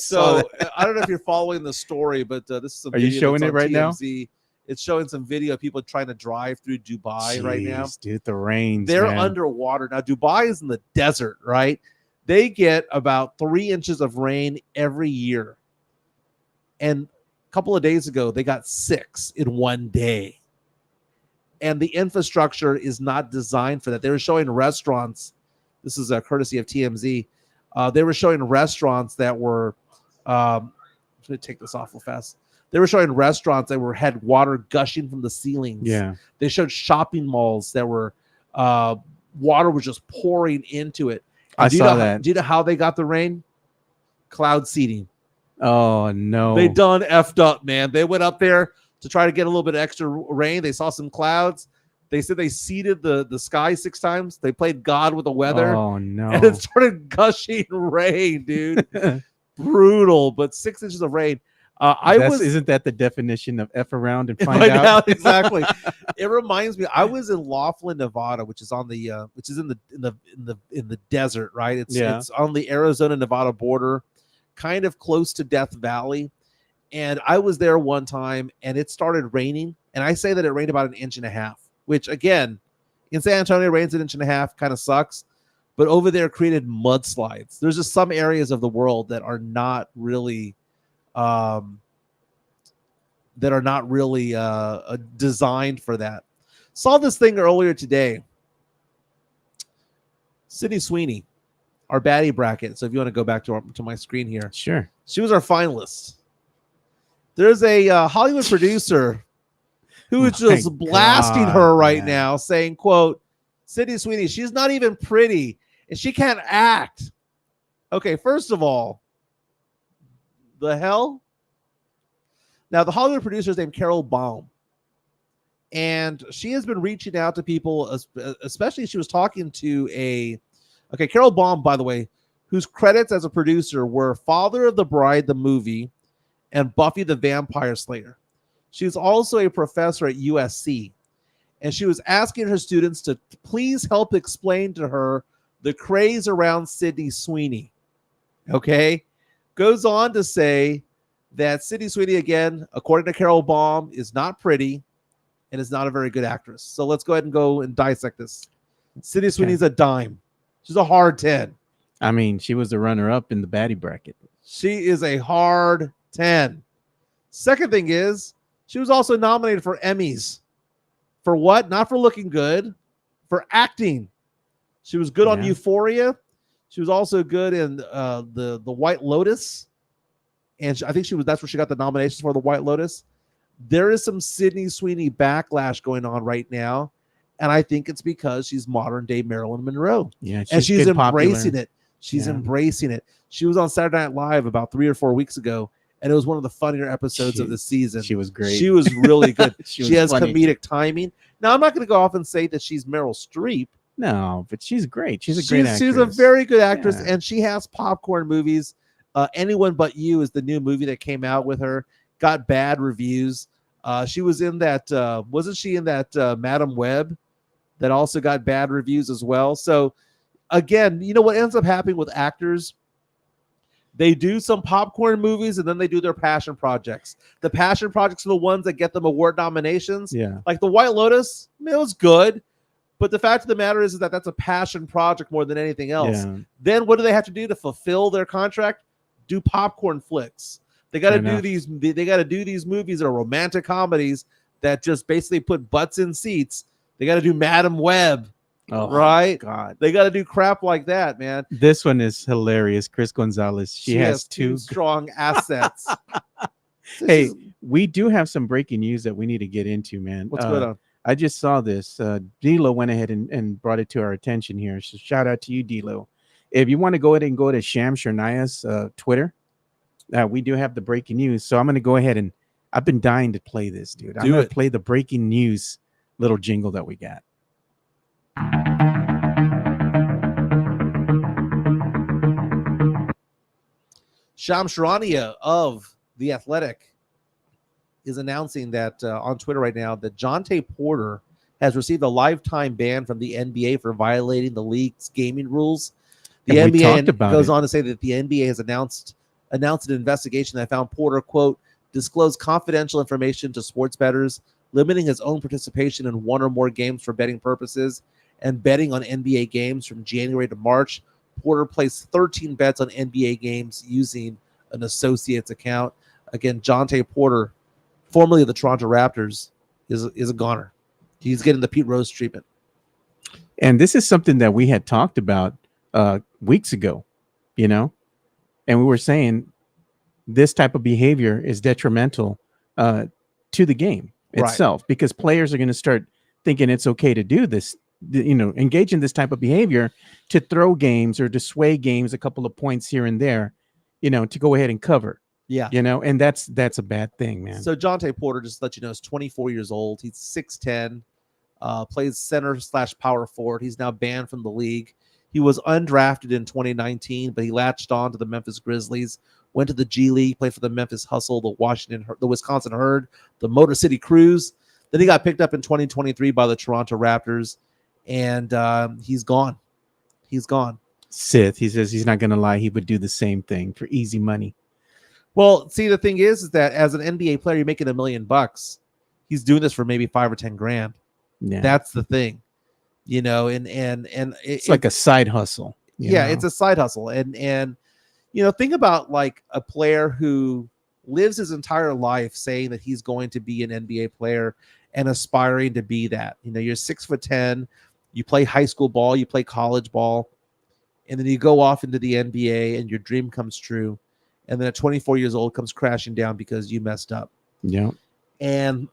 don't know if you're following the story, but this is some. Are you showing it right TMZ. Now? It's showing some video of people trying to drive through Dubai right now. Dude, the rains. They're underwater now. Dubai is in the desert, right? They get about 3 inches of rain every year, and a couple of days ago they got 6 in one day. And the infrastructure is not designed for that. They were showing restaurants. This is a courtesy of TMZ. They were showing restaurants that were. Let me take this off real fast. They were showing restaurants that had water gushing from the ceilings. Yeah. They showed shopping malls that were water was just pouring into it. And I saw that. Do you know how they got the rain? Cloud seeding. Oh no. They done effed up, man. They went up there to try to get a little bit of extra rain. They saw some clouds. They said they seeded the sky 6 times. They played God with the weather. Oh no. And it started gushing rain, dude. Brutal, but 6 inches of rain. Isn't that the definition of F around and find out? Exactly. It reminds me. I was in Laughlin, Nevada, which is on the which is in the desert, right? It's on the Arizona Nevada border, kind of close to Death Valley. And I was there one time, and it started raining. And I say that it rained about 1.5 inches, which again, in San Antonio, rains 1.5 inches, kind of sucks. But over there, created mudslides. There's just some areas of the world that are not really. Designed for that. Saw this thing earlier today. Sydney Sweeney, our baddie bracket. So if you want to go back to my screen here, sure. She was our finalist. There's a Hollywood producer who is just blasting her right now, saying, "quote Sydney Sweeney, she's not even pretty and she can't act." Okay, first of all, the hell. Now, the Hollywood producer is named Carol Baum, and she has been reaching out to people, especially she was talking to Carol Baum, by the way, whose credits as a producer were Father of the Bride, the movie, and Buffy the Vampire Slayer. She's also a professor at USC, and she was asking her students to please help explain to her the craze around Sydney Sweeney. Okay? Goes on to say that Sydney Sweeney, again, according to Carol Baum, is not pretty and is not a very good actress. So let's go ahead and go and dissect this. Sydney Sweeney's a dime. She's a hard 10. I mean, she was the runner-up in the baddie bracket. She is a hard 10. Second thing is, she was also nominated for Emmys. For what? Not for looking good, for acting. She was good on Euphoria. She was also good in the White Lotus. And I think that's where she got the nominations for, the White Lotus. There is some Sydney Sweeney backlash going on right now. And I think it's because she's modern day Marilyn Monroe. Yeah, and she's embracing it. She's embracing it. She was on Saturday Night Live about 3 or 4 weeks ago, and it was one of the funnier episodes of the season. She was great. She was really good. she has funny. Comedic timing. Now, I'm not going to go off and say that she's Meryl Streep. No, but she's great. She's a great actress. She's a very good actress, and she has popcorn movies. Anyone But You is the new movie that came out with her. Got bad reviews. She was in that, wasn't she in that Madam Web that also got bad reviews as well? So again, you know what ends up happening with actors? They do some popcorn movies and then they do their passion projects. The passion projects are the ones that get them award nominations. Yeah. Like the White Lotus, it was good. But the fact of the matter is that that's a passion project more than anything else. Yeah. Then what do they have to do to fulfill their contract? Do popcorn flicks. They got to do these. They got to do these movies that are romantic comedies that just basically put butts in seats. They got to do Madam Web, right? God, they got to do crap like that, man. This one is hilarious. Chris Gonzalez. She has two strong assets. Hey, we do have some breaking news that we need to get into, man. What's going on? I just saw this. D'Lo went ahead and brought it to our attention here. So shout out to you, D'Lo. If you want to go ahead and go to Sham Sharnia's Twitter, we do have the breaking news. So I'm going to go ahead and I've been dying to play this, dude. I'm going to play the breaking news little jingle that we got. Sham Sharania of The Athletic is announcing that on Twitter right now that Jonte Porter has received a lifetime ban from the NBA for violating the league's gaming rules. The NBA goes on to say that the NBA has announced an investigation that found Porter, quote, disclosed confidential information to sports bettors, limiting his own participation in one or more games for betting purposes and betting on NBA games from January to March. Porter placed 13 bets on NBA games using an associate's account. Again, Jonte Porter, formerly of the Toronto Raptors, is a goner. He's getting the Pete Rose treatment. And this is something that we had talked about weeks ago, and we were saying this type of behavior is detrimental to the game itself, because players are going to start thinking it's okay to do this, engage in this type of behavior, to throw games or to sway games a couple of points here and there, to go ahead and cover. Yeah. And that's a bad thing, man. So Jontay Porter, just to let you know, is 24 years old. He's 6'10", plays center/power forward. He's now banned from the league. He was undrafted in 2019, but he latched on to the Memphis Grizzlies, went to the G League, played for the Memphis Hustle, the Wisconsin Herd, the Motor City Cruise. Then he got picked up in 2023 by the Toronto Raptors, and he's gone. He's gone. Sith, he says he's not going to lie. He would do the same thing for easy money. Well, see, the thing is that as an NBA player, you're making $1 million. He's doing this for maybe $5 or $10 grand. Yeah. That's the thing, and it's like a side hustle. It's a side hustle. And think about like a player who lives his entire life saying that he's going to be an NBA player and aspiring to be that. You're 6'10", you play high school ball, you play college ball, and then you go off into the NBA and your dream comes true. And then at 24 years old comes crashing down because you messed up. Yeah. And,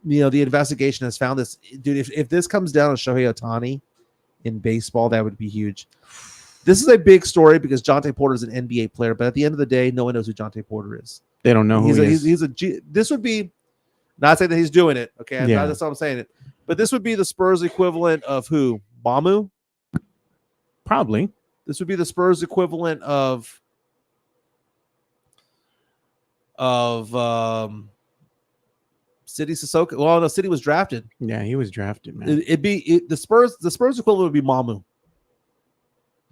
the investigation has found this. Dude, if this comes down to Shohei Ohtani in baseball, that would be huge. This is a big story because Jontay Porter is an NBA player, but at the end of the day, no one knows who Jontay Porter is. They don't know who he is. This would be, not saying that he's doing it, okay? Yeah. That's how I'm saying it. But this would be the Spurs equivalent of who? Mamu? Probably. This would be the Spurs equivalent of City Sissoko. Well, no, City was drafted. Yeah, he was drafted, man. The Spurs equivalent would be Mamu.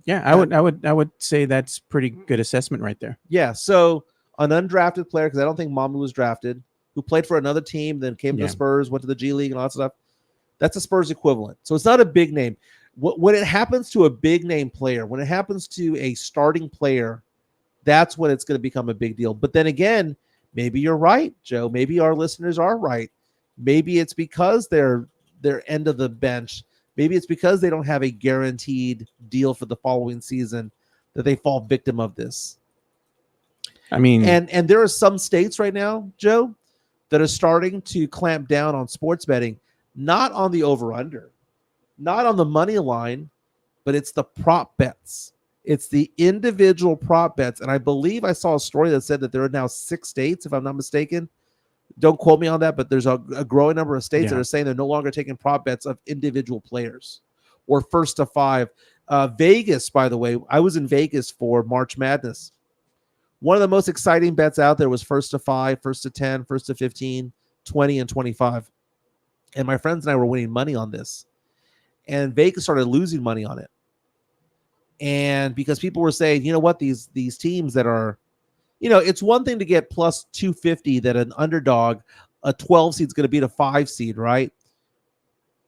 Yeah, I would say that's pretty good assessment right there. Yeah, so an undrafted player, because I don't think Mamu was drafted, who played for another team, then came to the Spurs, went to the G League and all that stuff. That's a Spurs equivalent. So it's not a big name. When it happens to a big name player, when it happens to a starting player, that's when it's going to become a big deal. But then again, maybe you're right, Joe. Maybe our listeners are right. Maybe it's because they're end of the bench. Maybe it's because they don't have a guaranteed deal for the following season that they fall victim of this. I mean, and there are some states right now, Joe, that are starting to clamp down on sports betting, not on the over-under, not on the money line, but it's the prop bets. It's the individual prop bets. And I believe I saw a story that said that there are now 6 states, if I'm not mistaken. Don't quote me on that, but there's a growing number of states that are saying they're no longer taking prop bets of individual players or first to 5. Vegas, by the way, I was in Vegas for March Madness. One of the most exciting bets out there was first to 5, first to 10, first to 15, 20, and 25. And my friends and I were winning money on this. And Vegas started losing money on it. And because people were saying, you know what, these teams that are, it's one thing to get plus 250 that an underdog, a 12 seed is going to beat a 5 seed, right?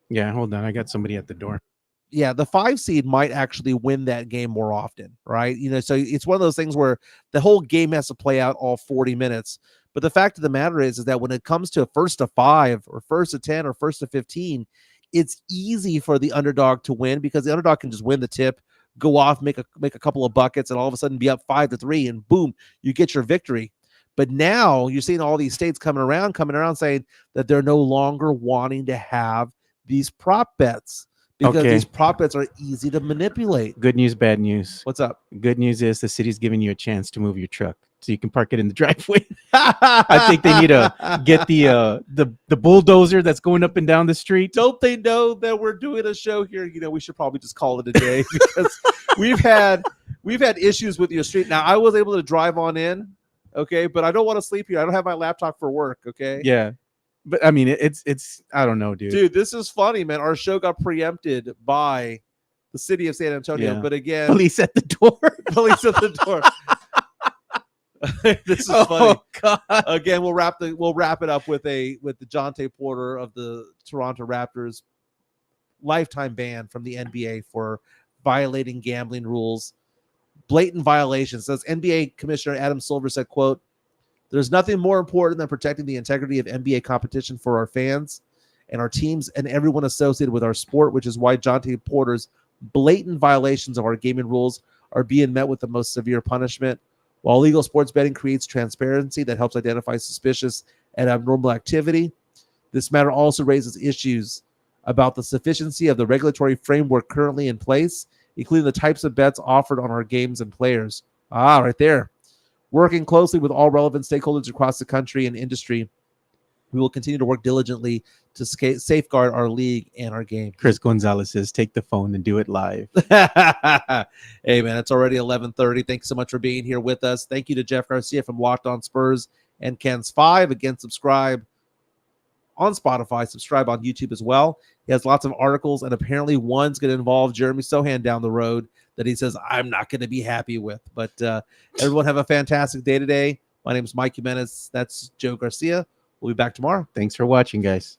Yeah, hold on. I got somebody at the door. Yeah, the 5 seed might actually win that game more often, right? So it's one of those things where the whole game has to play out all 40 minutes. But the fact of the matter is that when it comes to first to 5 or first to 10 or first to 15, it's easy for the underdog to win because the underdog can just win the tip, go off, make a couple of buckets, and all of a sudden be up 5-3, and boom, you get your victory. But now you're seeing all these states coming around saying that they're no longer wanting to have these prop bets because these prop bets are easy to manipulate. Good news, bad news. What's up? Good news is the city's giving you a chance to move your truck so you can park it in the driveway. I think they need to get the bulldozer that's going up and down the street. Don't they know that we're doing a show here? We should probably just call it a day because we've had issues with your street. Now I was able to drive on in, okay, but I don't want to sleep here. I don't have my laptop for work, okay? Yeah. But I mean, it's I don't know, dude. Dude, this is funny, man. Our show got preempted by the city of San Antonio, but again, police at the door. Police at the door. This is funny. God. Again, we'll wrap it up with the Jontay Porter of the Toronto Raptors lifetime ban from the NBA for violating gambling rules, blatant violations. Says NBA Commissioner Adam Silver said, quote, "There's nothing more important than protecting the integrity of NBA competition for our fans and our teams and everyone associated with our sport, which is why Jontay Porter's blatant violations of our gaming rules are being met with the most severe punishment. While legal sports betting creates transparency that helps identify suspicious and abnormal activity. This matter also raises issues about the sufficiency of the regulatory framework currently in place, including the types of bets offered on our games and players. Right there. Working closely with all relevant stakeholders across the country and industry, we will continue to work diligently to safeguard our league and our game. Chris Gonzalez says, take the phone and do it live. Hey, man, it's already 11:30. Thanks so much for being here with us. Thank you to Jeff Garcia from Locked On Spurs and Ken's 5. Again, subscribe on Spotify. Subscribe on YouTube as well. He has lots of articles, and apparently one's going to involve Jeremy Sohan down the road that he says I'm not going to be happy with. But everyone have a fantastic day today. My name is Mike Jimenez. That's Joe Garcia. We'll be back tomorrow. Thanks for watching, guys.